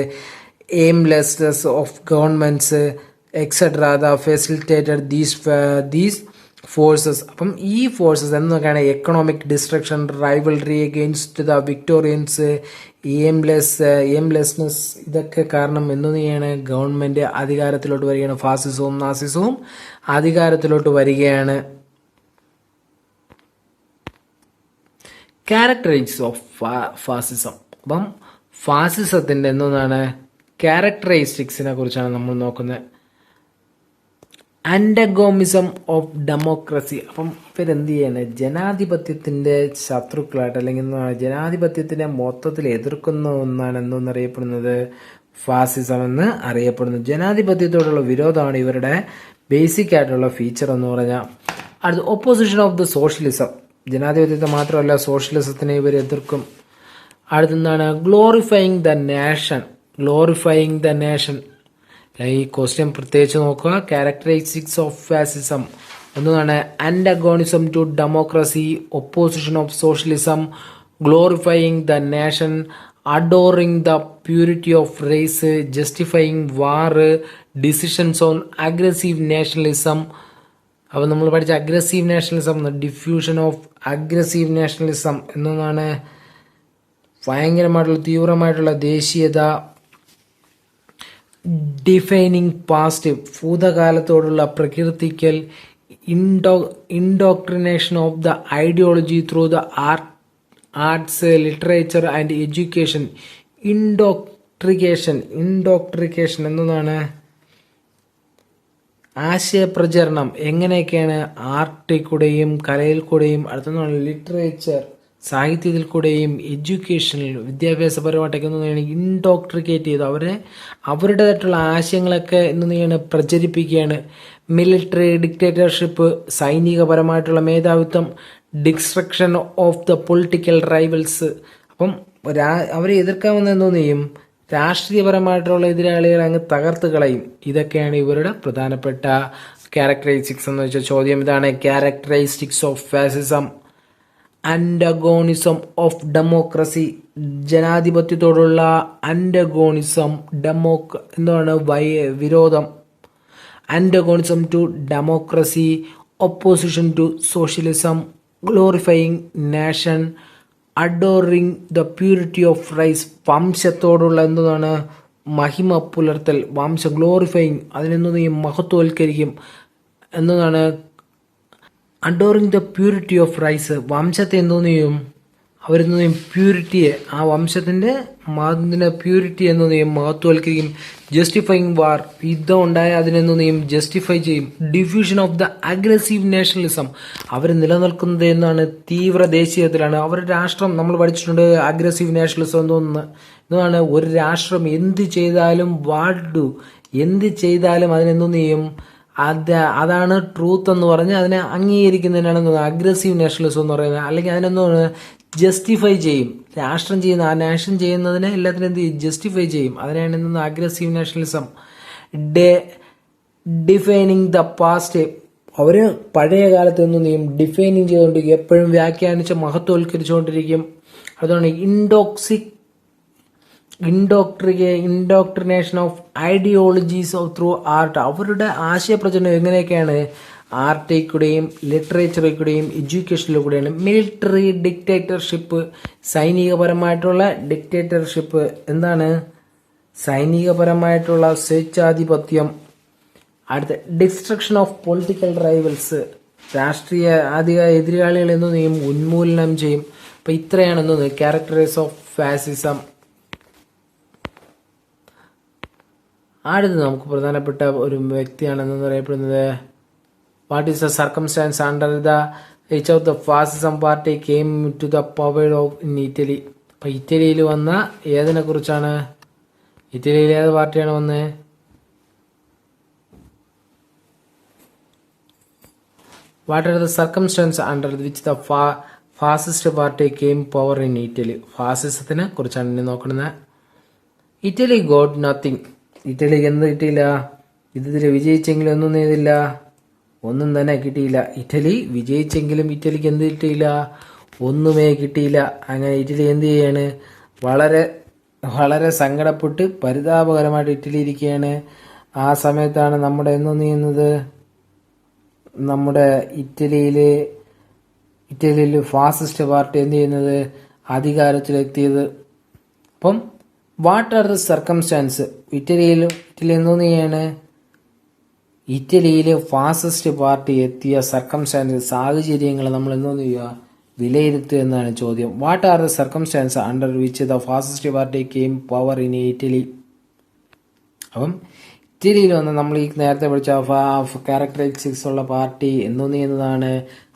aimlessness of governments etcetera the facilitated these forces. അപ്പം ഈ ഫോഴ്സസ് എന്നൊക്കെയാണ് economic destruction, rivalry against the Victorians, aimlessness, ഇതൊക്കെ കാരണം എന്തോന്ന് ചെയ്യാണ്? ഗവൺമെന്റ് അധികാരത്തിലോട്ട് വരികയാണ്. ഫാസിസവും നാസിസവും അധികാരത്തിലോട്ട് വരികയാണ്. ക്യാരക്ടറിസ്റ്റിക്സ് ഓഫ് ഫാസിസം. അപ്പം ഫാസിസത്തിന്റെ എന്താണ് ക്യാരക്ടറിസ്റ്റിക്സിനെ കുറിച്ചാണ് നമ്മൾ നോക്കുന്നത്. ആന്റഗോണിസം ഓഫ് ഡെമോക്രസി. അപ്പം ഇവരെന്ത് ചെയ്യാണ്? ജനാധിപത്യത്തിന്റെ ശത്രുക്കളായിട്ട്, അല്ലെങ്കിൽ ജനാധിപത്യത്തിനെ മൊത്തത്തിൽ എതിർക്കുന്ന ഒന്നാണ് എന്തോന്നറിയപ്പെടുന്നത്? ഫാസിസം എന്ന് അറിയപ്പെടുന്നു. ജനാധിപത്യത്തോടുള്ള വിരോധമാണ് ഇവരുടെ ബേസിക് ആയിട്ടുള്ള ഫീച്ചർ എന്ന് പറഞ്ഞാൽ. അടുത്ത ഓപ്പോസിഷൻ ഓഫ് ദ സോഷ്യലിസം. ജനാധിപത്യത്തെ മാത്രമല്ല സോഷ്യലിസത്തിനെ ഇവർ എതിർക്കും. അടുത്തെന്താണ്? Glorifying the nation. Glorifying the nation. ഈ ക്വസ്റ്റ്യൻ പ്രത്യേകിച്ച് നോക്കുക. ക്യാരക്ടറിസ്റ്റിക്സ് ഓഫ് ഫാസിസം ഒന്നാണ് antagonism to democracy, opposition of socialism, glorifying the nation, adoring the purity of race, justifying war, decisions on aggressive nationalism. അപ്പോൾ നമ്മൾ പഠിച്ച aggressive nationalism, diffusion of aggressive nationalism എന്നൊന്നാണ് ഭയങ്കരമായിട്ടുള്ള തീവ്രമായിട്ടുള്ള ദേശീയത. ഡിഫൈനിങ് പാസ്റ്റ്, ഭൂതകാലത്തോടുള്ള പ്രകീർത്തിക്കൽ. Indoctrination of the ideology through the arts, literature and education. Indoctrination എന്നതാണ് ആശയപ്രചരണം. എങ്ങനെയൊക്കെയാണ്? ആർട്ടിൽ കൂടെയും കലയിൽ കൂടെയും. അടുത്തൊന്നാണ് ലിറ്ററേച്ചർ, സാഹിത്യത്തിൽ കൂടെയും എഡ്യൂക്കേഷനിൽ വിദ്യാഭ്യാസപരമായിട്ടൊക്കെ എന്താണ് ഇൻഡോക്ട്രിക്കേറ്റ് ചെയ്തു അവരുടേതായിട്ടുള്ള ആശയങ്ങളൊക്കെ എന്താണ് പ്രചരിപ്പിക്കുകയാണ്. മിലിറ്ററി ഡിക്റ്റേറ്റർഷിപ്പ്, സൈനികപരമായിട്ടുള്ള മേധാവിത്വം, destruction of the political rivals. അപ്പം അവരെ എതിർക്കാൻ വന്ന എന്തോന്ന് ചെയ്യും, രാഷ്ട്രീയപരമായിട്ടുള്ള എതിരാളികളെ അങ്ങ് തകർത്ത് കളയും. ഇതൊക്കെയാണ് ഇവരുടെ പ്രധാനപ്പെട്ട ക്യാരക്ടറിസ്റ്റിക്സ് എന്ന് വെച്ച ചോദ്യം ഇതാണ്. Characteristics of fascism. Antagonism of democracy, ജനാധിപത്യത്തോടുള്ള അന്റഗോണിസം. എന്താണ് വിരോധം. Antagonism to democracy, opposition to socialism, glorifying nation, adoring the purity of race, വംശത്തോടുള്ള എന്താണ് മഹിമ പുലർത്തൽ, ഗ്ലോറിഫയിങ് അതിനെന്തോന്ന് ചെയ്യും, മഹത്വവൽക്കരിക്കും. എന്നതാണ് adoring the purity of race, വംശത്തെ എന്തോന്ന് ചെയ്യും, അവരെന്തോന്ന് ചെയ്യും, പ്യൂരിറ്റിയെ, ആ വംശത്തിന്റെ പ്യൂരിറ്റി എന്തോന്ന് ചെയ്യും, മഹത്വവൽക്കരിക്കും. ജസ്റ്റിഫൈങ് വാർ, യുദ്ധം ഉണ്ടായ അതിനെന്തോന്ന് ചെയ്യും, ജസ്റ്റിഫൈ ചെയ്യും. Diffusion of the aggressive nationalism, അവർ നിലനിൽക്കുന്നത് എന്നാണ് തീവ്ര ദേശീയത്തിലാണ്. അവരുടെ രാഷ്ട്രം നമ്മൾ പഠിച്ചിട്ടുണ്ട്, അഗ്രസീവ് നാഷണലിസം എന്നതാണ് ഒരു രാഷ്ട്രം എന്ത് ചെയ്താലും എന്ത് ചെയ്താലും അതിനെന്തോന്ന് ചെയ്യും, അതാണ് ട്രൂത്ത് എന്ന് പറഞ്ഞ് അതിനെ അംഗീകരിക്കുന്നതിനാണ് അഗ്രസീവ് നാഷണലിസം എന്ന് പറയുന്നത്. അല്ലെങ്കിൽ അതിനെന്തോന്ന് ജസ്റ്റിഫൈ ചെയ്യും. രാഷ്ട്രം ചെയ്യുന്ന ആ നാഷൻ ചെയ്യുന്നതിനെ എല്ലാത്തിനും എന്ത് ചെയ്യും, ജസ്റ്റിഫൈ ചെയ്യും. അതിനാണ് എന്തെന്ന് aggressive nationalism. Defining the past, അവര് പഴയ കാലത്ത് എന്ത് ചെയ്യും, ഡിഫൈനിങ് ചെയ്തുകൊണ്ടിരിക്കും, എപ്പോഴും വ്യാഖ്യാനിച്ച് മഹത്വവൽക്കരിച്ചുകൊണ്ടിരിക്കും. അതുകൊണ്ട് indoctrination of ideologies of through art, അവരുടെ ആശയപ്രചരണം എങ്ങനെയൊക്കെയാണ്, ആർട്ടിൽ കൂടെയും ലിറ്ററേച്ചറിൽ കൂടെയും എഡ്യൂക്കേഷനിൽ കൂടെയാണ്. മിലിറ്ററി ഡിക്റ്റേറ്റർഷിപ്പ്, സൈനികപരമായിട്ടുള്ള ഡിക്റ്റേറ്റർഷിപ്പ്, എന്താണ് സൈനികപരമായിട്ടുള്ള സ്വേച്ഛാധിപത്യം. അടുത്ത ഡിസ്ട്രക്ഷൻ ഓഫ് പൊളിറ്റിക്കൽ റൈവൽസ്, രാഷ്ട്രീയ എതിരാളികൾ എന്തോ ചെയ്യും, ഉന്മൂലനം ചെയ്യും. അപ്പൊ ഇത്രയാണ് എന്തോന്ന് ക്യാരക്ടറൈസ് ഓഫ് ഫാസിസം. അടുത്ത് നമുക്ക് പ്രധാനപ്പെട്ട ഒരു വ്യക്തിയാണെന്ന് അറിയപ്പെടുന്നത്. What is the circumstances under the each of the fascism party came to the power of in Italy. അപ്പൊ ഇറ്റലിയിൽ വന്ന ഏതിനെ കുറിച്ചാണ്, ഇറ്റലിയിൽ ഏത് പാർട്ടിയാണ് വന്നത്, what are the circumstances under which the fascist party came power in Italy. ഫാസിസത്തിനെ കുറിച്ചാണ് ഇനി നോക്കുന്നത്. ഇറ്റലി ഗോട്ട് നത്തിങ്, ഇറ്റലിക്ക് എന്ത് കിട്ടിയില്ല, ഇതിൽ വിജയിച്ചെങ്കിലും ഒന്നും ചെയ്തില്ല, ഒന്നും തന്നെ കിട്ടിയില്ല. ഇറ്റലി വിജയിച്ചെങ്കിലും ഇറ്റലിക്ക് എന്ത് കിട്ടിയില്ല, ഒന്നുമേ കിട്ടിയില്ല. അങ്ങനെ ഇറ്റലി എന്ത് ചെയ്യാണ്, വളരെ വളരെ സങ്കടപ്പെട്ട് പരിതാപകരമായിട്ട് ഇറ്റലി ഇരിക്കുകയാണ്. ആ സമയത്താണ് നമ്മുടെ എന്തോന്ന് ചെയ്യുന്നത്, നമ്മുടെ ഇറ്റലിയിൽ ഫാസിസ്റ്റ് പാർട്ടി എന്ത് ചെയ്യുന്നത്, അധികാരത്തിലെത്തിയത്. അപ്പം what are the circumstances, Italy എന്തോന്ന് ചെയ്യാണ്, ഇറ്റലിയിൽ ഫാസിസ്റ്റ് പാർട്ടി എത്തിയ സർക്കംസ്റ്റാൻസ്, സാഹചര്യങ്ങൾ നമ്മൾ എന്തോന്ന് ചെയ്യുക, വിലയിരുത്തുക എന്നാണ് ചോദ്യം. What are the circumstances under which the fascist party came power in Italy. അപ്പം ഇറ്റലിയിൽ വന്ന് നമ്മൾ ഈ നേരത്തെ പഠിച്ച ക്യാരക്ടറിസ്റ്റിക്സ് ഉള്ള പാർട്ടി എന്തോന്ന് ചെയ്യുന്നതാണ്,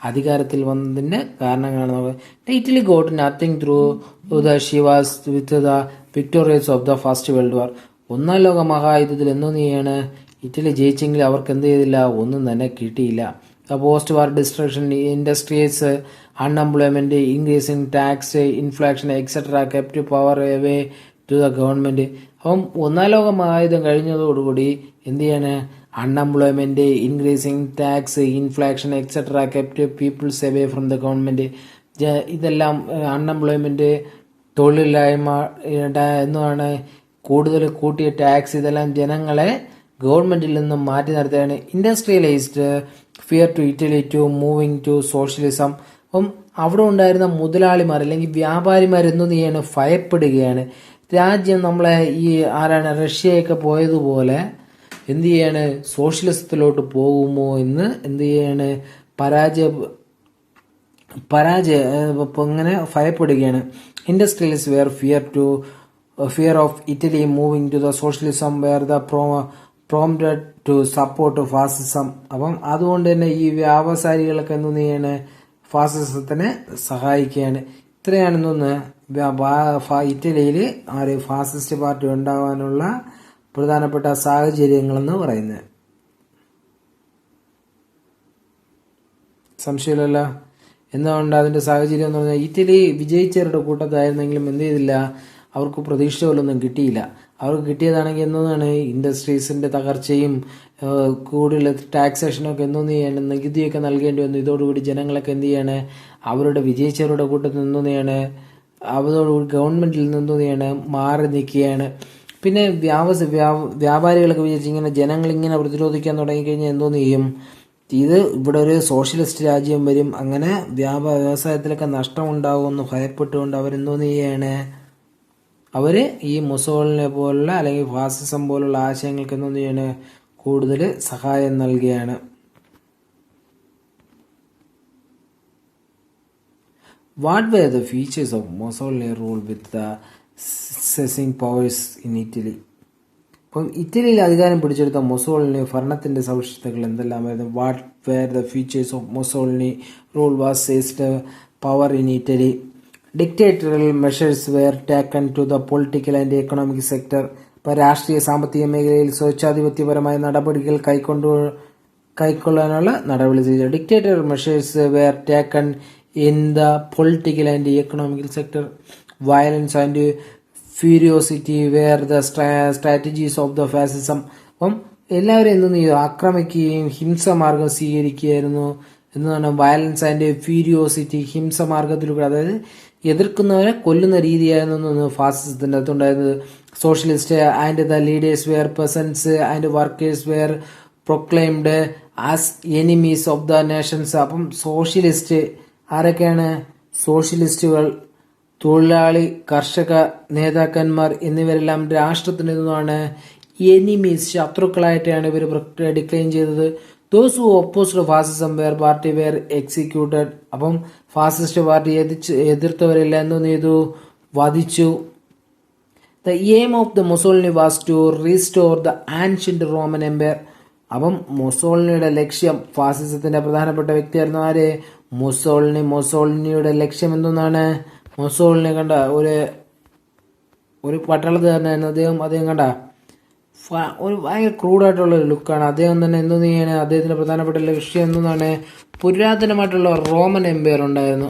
അധികാരത്തിൽ വന്നതിന്റെ കാരണങ്ങളാണ്. Italy got nothing through the ഷിവാസ് with the victorious of the first world war. ഒന്നാം ലോക മഹായുദ്ധത്തിൽ എന്തോന്ന് ചെയ്യാണ്, ഇറ്റലി ജയിച്ചെങ്കിൽ അവർക്ക് എന്ത് ചെയ്തില്ല, ഒന്നും തന്നെ കിട്ടിയില്ല. The post war destruction, industries, unemployment, increasing tax, inflation etcetera kept power away to the government. അപ്പം ഒന്നാം ലോക മഹായുദ്ധം കഴിഞ്ഞതോടുകൂടി എന്ത് ചെയ്യാണ്, unemployment, increasing tax, inflation etcetera kept peoples away from the government. ഇതെല്ലാം അൺഎംപ്ലോയ്മെന്റ്, തൊഴിലില്ലായ്മ എന്നാണ്, കൂടുതൽ കൂട്ടിയ ടാക്സ്, ഇതെല്ലാം ജനങ്ങളെ ഗവൺമെന്റിൽ നിന്നും മാറ്റി നിർത്തുകയാണ്. Industrialised, fear to Italy to moving to socialism. അപ്പം അവിടെ ഉണ്ടായിരുന്ന മുതലാളിമാർ അല്ലെങ്കിൽ വ്യാപാരിമാർ എന്തോന്ന് ചെയ്യാണ്, ഭയപ്പെടുകയാണ്. രാജ്യം നമ്മളെ ഈ റഷ്യയൊക്കെ പോയതുപോലെ എന്ത് ചെയ്യാണ്, സോഷ്യലിസത്തിലോട്ട് പോകുമോ എന്ന് എന്ത് ചെയ്യാണ്, ഇങ്ങനെ ഭയപ്പെടുകയാണ്. Industrialist were fear of Italy moving to the socialism were the prompted to support fascism. അപ്പം അതുകൊണ്ട് തന്നെ ഈ വ്യാവസായികളൊക്കെ എന്ത് ചെയ്യാണ്, ഫാസിസത്തിനെ സഹായിക്കുകയാണ്. ഇത്രയാണെന്നൊന്ന് ഇറ്റലിയിൽ ഒരു ഫാസിസ്റ്റ് പാർട്ടി ഉണ്ടാകാനുള്ള പ്രധാനപ്പെട്ട സാഹചര്യങ്ങളെന്ന് പറയുന്നത്. സംശയമില്ലല്ലോ. എന്തുകൊണ്ട് അതിന്റെ സാഹചര്യം എന്ന് പറഞ്ഞാൽ ഇറ്റലി വിജയിച്ചവരുടെ കൂട്ടത്തായിരുന്നെങ്കിലും എന്ത് ചെയ്തില്ല, അവർക്ക് പ്രതീക്ഷ പോലൊന്നും കിട്ടിയില്ല. അവർക്ക് കിട്ടിയതാണെങ്കിൽ എന്താണ്, ഇൻഡസ്ട്രീസിന്റെ തകർച്ചയും കൂടുതൽ ടാക്സേഷനൊക്കെ എന്തോന്ന് ചെയ്യാണ്, നികുതിയൊക്കെ നൽകേണ്ടി വന്നു. ഇതോടുകൂടി ജനങ്ങളൊക്കെ എന്ത് ചെയ്യാണ്, അവരുടെ വിജയിച്ചവരുടെ കൂട്ടത്തിൽ എന്തോന്ന് ചെയ്യാണ്, അതോടുകൂടി ഗവൺമെന്റിൽ നിന്നെന്തോന്ന് ചെയ്യാണ്, മാറി നിൽക്കുകയാണ്. പിന്നെ വ്യാപാരികളൊക്കെ വിചാരിച്ച് ഇങ്ങനെ ജനങ്ങൾ ഇങ്ങനെ പ്രതിരോധിക്കാൻ തുടങ്ങിക്കഴിഞ്ഞാൽ എന്തോന്ന് ചെയ്യും, ഇത് ഇവിടെ ഒരു സോഷ്യലിസ്റ്റ് രാജ്യം വരും, അങ്ങനെ വ്യവസായത്തിലൊക്കെ നഷ്ടമുണ്ടാകുമെന്ന് ഭയപ്പെട്ടുകൊണ്ട് അവരെന്തോന്ന് ചെയ്യാണ്, അവര് ഈ മുസോളിനെ പോലുള്ള അല്ലെങ്കിൽ ഫാസിസം പോലുള്ള ആശയങ്ങൾക്ക് എന്തോന്ന് ചെയ്യാണ്, കൂടുതൽ സഹായം നൽകുകയാണ്. What were the features of Mussolini's rule with the seizing powers in Italy? അപ്പം ഇറ്റലിയിൽ അധികാരം പിടിച്ചെടുത്ത മുസോളിനി ഭരണത്തിന്റെ സവിശേഷതകൾ എന്തെല്ലാമായിരുന്നു? What were the features of Mussolini rule was seized power in Italy? Dictatorial measures were taken to the political and economic sector. ഇപ്പോൾ രാഷ്ട്രീയ സാമ്പത്തിക മേഖലയിൽ സ്വേച്ഛാധിപത്യപരമായ നടപടികൾ കൈക്കൊള്ളാനുള്ള നടപടി ചെയ്തു. Dictatorial measures were taken in the political and economic sector. Violence and furiosity were the strategies of the fascism. അപ്പം എല്ലാവരും എന്തെന്ന് ചെയ്തു, ആക്രമിക്കുകയും ഹിംസമാർഗം സ്വീകരിക്കുകയായിരുന്നു എന്നാണ്. വയലൻസ് ആൻഡ് ഫ്യൂരിയോസിറ്റി, ഹിംസമാർഗത്തിലൂടെ, അതായത് എതിർക്കുന്നവരെ കൊല്ലുന്ന രീതിയായിരുന്നു ഫാസിസത്തിന്റെ അകത്തുണ്ടായിരുന്നത്. Socialist and the leaders were peasants and workers were proclaimed as enemies of the nations. അപ്പം സോഷ്യലിസ്റ്റ് ആരൊക്കെയാണ്? സോഷ്യലിസ്റ്റുകൾ, തൊഴിലാളി, കർഷക നേതാക്കന്മാർ എന്നിവരെല്ലാം രാഷ്ട്രത്തിന് എന്താണ്, എനിമീസ്, ശത്രുക്കളായിട്ടാണ് ഇവർ ഡിക്ലെയിം ചെയ്തത്. Those who opposed fascism were party were executed. അപ്പം ഫാസിസ്റ്റ് പാർട്ടി എതിർത്തവരെല്ലാം എന്തോന്ന് ചെയ്തു, വധിച്ചു. The aim of the Mussolini was to restore the ancient Roman empire. അപ്പം മുസോളിനിയുടെ ലക്ഷ്യം, ഫാസിസത്തിന്റെ പ്രധാനപ്പെട്ട വ്യക്തിയായിരുന്നു ആര്? മുസോളിനി. മുസോളിനിയുടെ ലക്ഷ്യം എന്താണ്? മുസോളിനെ കണ്ട ഒരു പട്ടാളക്കാരനായിരുന്നു അദ്ദേഹം കണ്ട ഒരു ഭയങ്കര ക്രൂഡായിട്ടുള്ള ഒരു ലുക്കാണ്. അദ്ദേഹം തന്നെ എന്തോന്ന് ചെയ്യാണ്, അദ്ദേഹത്തിന്റെ പ്രധാനപ്പെട്ട ലക്ഷ്യം എന്താണ്? പുരാതനമായിട്ടുള്ള റോമൻ എംപയർ ഉണ്ടായിരുന്നു.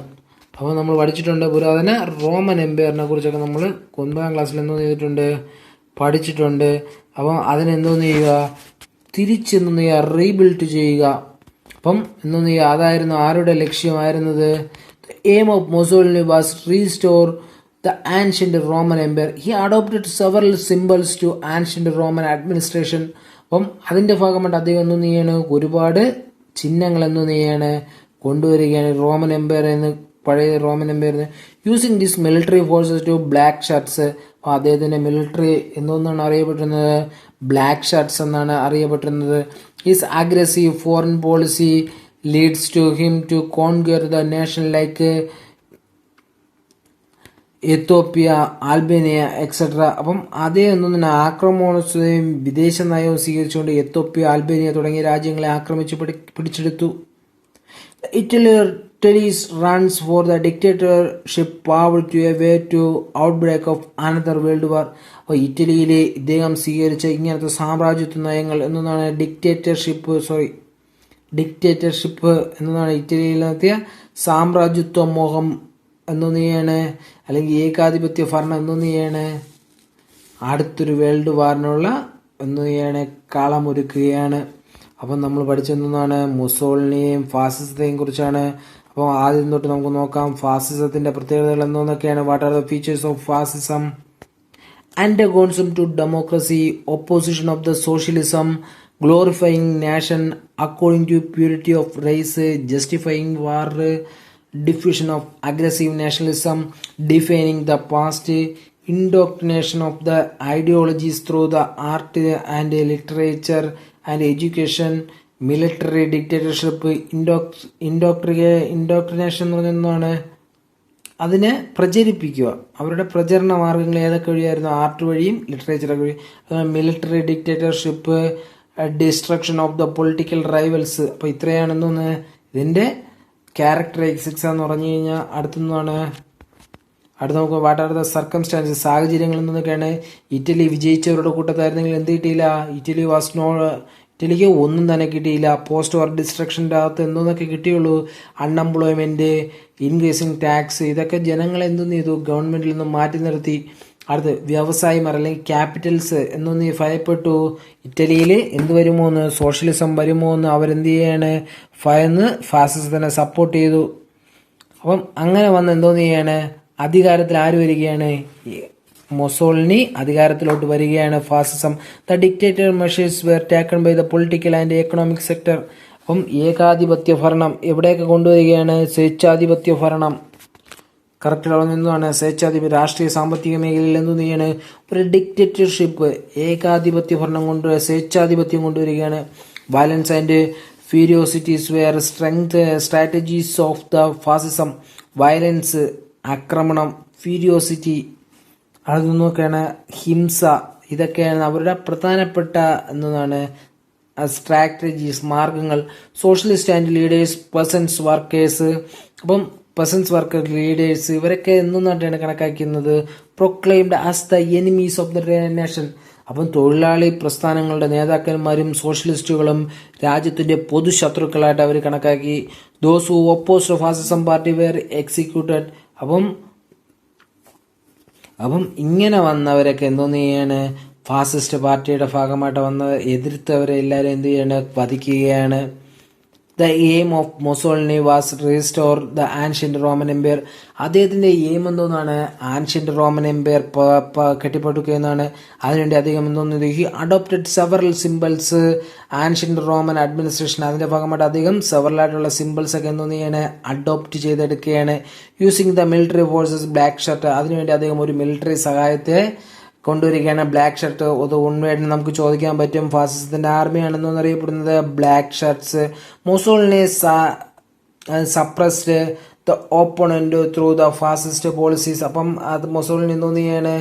അപ്പോൾ നമ്മൾ പഠിച്ചിട്ടുണ്ട് പുരാതന റോമൻ എംപയറിനെ കുറിച്ചൊക്കെ നമ്മൾ 9ാം ക്ലാസ്സിൽ എന്തോന്ന് ചെയ്തിട്ടുണ്ട്, പഠിച്ചിട്ടുണ്ട്. അപ്പം അതിനെന്തോന്ന് ചെയ്യുക, തിരിച്ചെന്തോന്ന് ചെയ്യുക, റീബിൽഡ് ചെയ്യുക. അപ്പം എന്തോന്ന് ചെയ്യുക, അതായിരുന്നു ആരുടെ ലക്ഷ്യമായിരുന്നത്? Aim of Mussolini was restore the ancient Roman Empire. He adopted several symbols to ancient Roman administration. അപ്പം അതിന്റെ ഭാഗമായിട്ട് അദ്ദേഹം എന്തോന്ന് ചെയ്യാണ്, ഒരുപാട് ചിഹ്നങ്ങൾ എന്തോന്ന് ചെയ്യാണ്, കൊണ്ടുവരികയാണ് റോമൻ എംപയർ എന്ന്, പഴയ Roman empire. Using this military forces to black shirts. അപ്പോൾ അദ്ദേഹത്തിന്റെ മിലിറ്ററി എന്തോന്നാണ് അറിയപ്പെട്ടിരുന്നത്? ബ്ലാക്ക് ഷർട്ട്സ് എന്നാണ് അറിയപ്പെട്ടിരുന്നത്. His aggressive foreign policy leads to him to conquer the nation like Ethiopia, Albania etcetera. അപ്പം അതേ ഒന്നും ആക്രമണോത്സവവും വിദേശ നയവും സ്വീകരിച്ചുകൊണ്ട് എത്തോപ്യ, ആൽബേനിയ തുടങ്ങിയ രാജ്യങ്ങളെ ആക്രമിച്ച് പിടിച്ചെടുത്തു. Italy runs for the dictatorship power to a way to outbreak of another world war. അപ്പോൾ ഇറ്റലിയിലെ ഇദ്ദേഹം സ്വീകരിച്ച ഇങ്ങനത്തെ സാമ്രാജ്യത്വ നയങ്ങൾ എന്നതാണ് ഡിക്റ്റേറ്റർഷിപ്പ് എന്നതാണ് ഇറ്റലിയിൽ നടത്തിയ സാമ്രാജ്യത്വ മോഹം എന്നൊന്നെയാണ്, അല്ലെങ്കിൽ ഏകാധിപത്യ ഭരണം എന്നൊന്നെയാണ്, അടുത്തൊരു വേൾഡ് വാറിനുള്ള എന്നൊന്നെയാണ് കളമൊരുക്കുകയാണ്. അപ്പം നമ്മൾ പഠിച്ചെന്നാണ് മുസോളിനിയെയും ഫാസിസത്തെയും കുറിച്ചാണ്. അപ്പോൾ ആദ്യം തൊട്ട് നമുക്ക് നോക്കാം ഫാസിസത്തിന്റെ പ്രത്യേകതകൾ എന്നൊക്കെയാണ്. What are the features of fascism? Antagonism to democracy, opposition of the socialism, glorifying nation according to purity of race, justifying war, diffusion of aggressive nationalism, defining the past, indoctrination of the ideologies through the art and literature and education, military dictatorship, indoctrination എന്ന് പറഞ്ഞാൽ അതിനെ പ്രചരിപ്പിക്കുക. അവരുടെ പ്രചരണ മാർഗങ്ങൾ ഏതൊക്കെ വഴിയായിരുന്നു? Art വഴിയും ലിറ്ററേച്ചർ വഴി. Military dictatorship, destruction of the political rivals. അപ്പൊ ഇത്രയാണെന്നൊന്ന് ഇതിന്റെ ക്യാരക്ടറിസ്റ്റിക്സ് എന്ന് പറഞ്ഞു കഴിഞ്ഞാൽ അടുത്തൊന്നാണ് അടുത്ത നമുക്ക് വാട്ട് ആർ ദ സർക്കംസ്റ്റാൻസസ്, സാഹചര്യങ്ങൾ എന്നൊക്കെയാണ്. ഇറ്റലി വിജയിച്ചവരുടെ കൂട്ടത്തായിരുന്നെങ്കിൽ എന്ത് കിട്ടിയില്ല, ഇറ്റലിക്ക് ഒന്നും തന്നെ കിട്ടിയില്ല. പോസ്റ്റ് വാർ ഡിസ്ട്രക്ഷൻ്റെ അകത്ത് എന്തോന്നൊക്കെ കിട്ടിയുള്ളൂ, അൺഎംപ്ലോയ്മെൻറ്റ്, ഇൻക്രീസിങ് ടാക്സ്, ഇതൊക്കെ ജനങ്ങളെ എന്തെന്ന് ചെയ്തു, ഗവൺമെൻറ്റിൽ നിന്നും മാറ്റി നിർത്തി. അടുത്ത് വ്യവസായിമാർ അല്ലെങ്കിൽ ക്യാപിറ്റൽസ് എന്നൊന്ന് ഭയപ്പെട്ടു, ഇറ്റലിയിൽ എന്ത് വരുമോ എന്ന്, സോഷ്യലിസം വരുമോ എന്ന് അവരെന്ത് ചെയ്യാണ്, ഭയന്ന് ഫാസിസത്തിനെ സപ്പോർട്ട് ചെയ്തു. അപ്പം അങ്ങനെ വന്ന് എന്തോന്ന് ചെയ്യാണ്, അധികാരത്തിൽ ആര് വരികയാണ്, മൊസോളിനി അധികാരത്തിലോട്ട് വരികയാണ്. Fascism, the dictator measures were taken by the political and economic sector. അപ്പം ഏകാധിപത്യ ഭരണം എവിടെയൊക്കെ കൊണ്ടുവരികയാണ്, സ്വേച്ഛാധിപത്യ ഭരണം. കറക്റ്റ് എന്താണ് സ്വേച്ഛാധിപത്യ, രാഷ്ട്രീയ സാമ്പത്തിക മേഖലയിൽ എന്തെന്ന് ചെയ്യാണ്, ഒരു ഡിക്റ്റേറ്റർഷിപ്പ്, ഏകാധിപത്യ ഭരണം സ്വേച്ഛാധിപത്യം കൊണ്ടുവരികയാണ്. Violence and furiosities were strategies of the fascism. Violence, ആക്രമണം, ഫ്യൂരിയോസിറ്റി, അത് നോക്കുകയാണ് ഹിംസ, ഇതൊക്കെയാണ് അവരുടെ പ്രധാനപ്പെട്ട എന്നതാണ് സ്ട്രാറ്റജീസ്, മാർഗങ്ങൾ. Socialist and leaders, പെസൻസ് workers. അപ്പം പെസൻസ് വർക്കർ ലീഡേഴ്സ് ഇവരൊക്കെ എന്നൊന്നായിട്ടാണ് കണക്കാക്കുന്നത്, proclaimed as the enemies of the nation. അപ്പം തൊഴിലാളി പ്രസ്ഥാനങ്ങളുടെ നേതാക്കന്മാരും സോഷ്യലിസ്റ്റുകളും രാജ്യത്തിന്റെ പൊതു ശത്രുക്കളായിട്ട് അവർ കണക്കാക്കി. Those who opposed fascism party were executed. അപ്പം ഇങ്ങനെ വന്നവരൊക്കെ എന്തോന്ന് ചെയ്യാണ്, ഫാസിസ്റ്റ് പാർട്ടിയുടെ ഭാഗമായിട്ട് വന്ന് എതിർത്തവരെ എല്ലാവരും എന്ത് ചെയ്യാണ്, വധിക്കുകയാണ്. The aim of Mussolini was restore the ancient Roman empire. അദ്ദേഹത്തിന്റെ എയിം എന്തോന്നാണ്, ആൻഷ്യന്റ് റോമൻ എംപയർ കെട്ടിപ്പടുക്കുക എന്നാണ്. അതിനുവേണ്ടി അദ്ദേഹം എന്തോന്ന്, he adopted several symbols ancient Roman administration. അതിന്റെ ഭാഗമായിട്ട് അദ്ദേഹം സെവറലായിട്ടുള്ള സിമ്പിൾസ് ഒക്കെ എന്തോന്ന് ചെയ്യാണ്, അഡോപ്റ്റ് ചെയ്തെടുക്കുകയാണ്. Using the military forces black shirt. അതിനുവേണ്ടി അദ്ദേഹം ഒരു മിലിറ്ററി സഹായത്തെ കൊണ്ടുവരികയാണ്. ബ്ലാക്ക് ഷർട്ട് അത് ഉണ്മയായിട്ട് നമുക്ക് ചോദിക്കാൻ പറ്റും, ഫാസിസത്തിന്റെ ആർമിയാണെന്ന് അറിയപ്പെടുന്നത് black shirts. Mussolini suppressed the opponent through the fascist policies. അപ്പം അത് മൊസോളിനി എന്തോന്ന് ചെയ്യാണ്,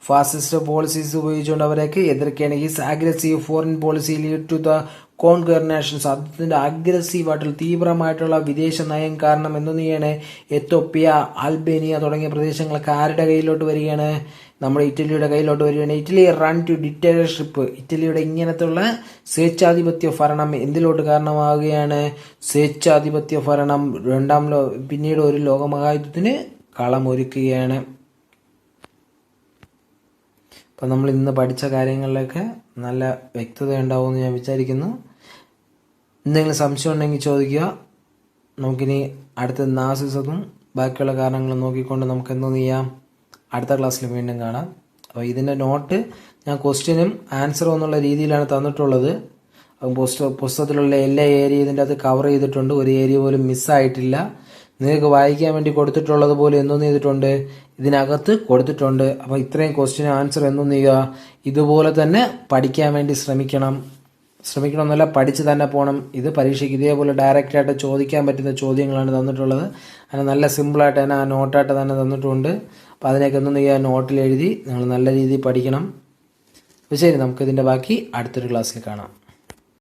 ഫാസിസ്റ്റ് പോളിസീസ് ഉപയോഗിച്ചുകൊണ്ട് അവരൊക്കെ എതിർക്കുകയാണ്. His aggressive foreign policy lead to the conquer nations. അതിന്റെ അഗ്രസീവായിട്ടുള്ള തീവ്രമായിട്ടുള്ള വിദേശ നയം കാരണം എന്തോന്ന് ചെയ്യാണ്, എത്തോപ്യ, അൽബേനിയ തുടങ്ങിയ പ്രദേശങ്ങളൊക്കെ ആരുടെ കയ്യിലോട്ട് വരികയാണ്, നമ്മുടെ ഇറ്റലിയുടെ കയ്യിലോട്ട് വരികയാണ്. Italy run to dictatorship. ഇറ്റലിയുടെ ഇങ്ങനത്തുള്ള സ്വേച്ഛാധിപത്യ ഭരണം എന്തിലോട്ട് കാരണമാവുകയാണ്, സ്വേച്ഛാധിപത്യ ഭരണം പിന്നീട് ഒരു ലോകമഹായുദ്ധത്തിന് കളമൊരുക്കുകയാണ്. അപ്പം നമ്മൾ ഇന്ന് പഠിച്ച കാര്യങ്ങളിലൊക്കെ നല്ല വ്യക്തത ഉണ്ടാവുമെന്ന് ഞാൻ വിചാരിക്കുന്നു. എന്തെങ്കിലും സംശയം ഉണ്ടെങ്കിൽ ചോദിക്കുക. നമുക്കിനി അടുത്ത നാസിസത്തും ബാക്കിയുള്ള കാരണങ്ങളും നോക്കിക്കൊണ്ട് നമുക്ക് എന്തോന്ന് ചെയ്യാം, അടുത്ത ക്ലാസ്സിൽ വീണ്ടും കാണാം. അപ്പോൾ ഇതിൻ്റെ നോട്ട് ഞാൻ ക്വസ്റ്റ്യനും ആൻസറും എന്നുള്ള രീതിയിലാണ് തന്നിട്ടുള്ളത്. അപ്പം പുസ്തകത്തിലുള്ള എല്ലാ ഏരിയ ഇതിൻ്റെ അത് കവർ ചെയ്തിട്ടുണ്ട്, ഒരു ഏരിയ പോലും മിസ്സായിട്ടില്ല. നിങ്ങൾക്ക് വായിക്കാൻ വേണ്ടി കൊടുത്തിട്ടുള്ളത് പോലെ എന്തോന്ന് ചെയ്തിട്ടുണ്ട്, ഇതിനകത്ത് കൊടുത്തിട്ടുണ്ട്. അപ്പോൾ ഇത്രയും ക്വസ്റ്റ്യൻ ആൻസർ എന്തോന്ന് ചെയ്യുക, ഇതുപോലെ തന്നെ പഠിക്കാൻ വേണ്ടി ശ്രമിക്കണം എന്നല്ല, പഠിച്ച് തന്നെ പോകണം. ഇത് പരീക്ഷയ്ക്ക് ഇതേപോലെ ഡയറക്റ്റായിട്ട് ചോദിക്കാൻ പറ്റുന്ന ചോദ്യങ്ങളാണ് തന്നിട്ടുള്ളത്. അങ്ങനെ നല്ല സിമ്പിളായിട്ട് തന്നെ ആ നോട്ടായിട്ട് തന്നെ തന്നിട്ടുണ്ട്. അപ്പോൾ അതിനൊക്കെ ഒന്നും ചെയ്യുക, നോട്ടിൽ എഴുതി നിങ്ങൾ നല്ല രീതിയിൽ പഠിക്കണം. അപ്പോൾ ശരി, നമുക്കിതിൻ്റെ ബാക്കി അടുത്തൊരു ക്ലാസ്സിൽ കാണാം.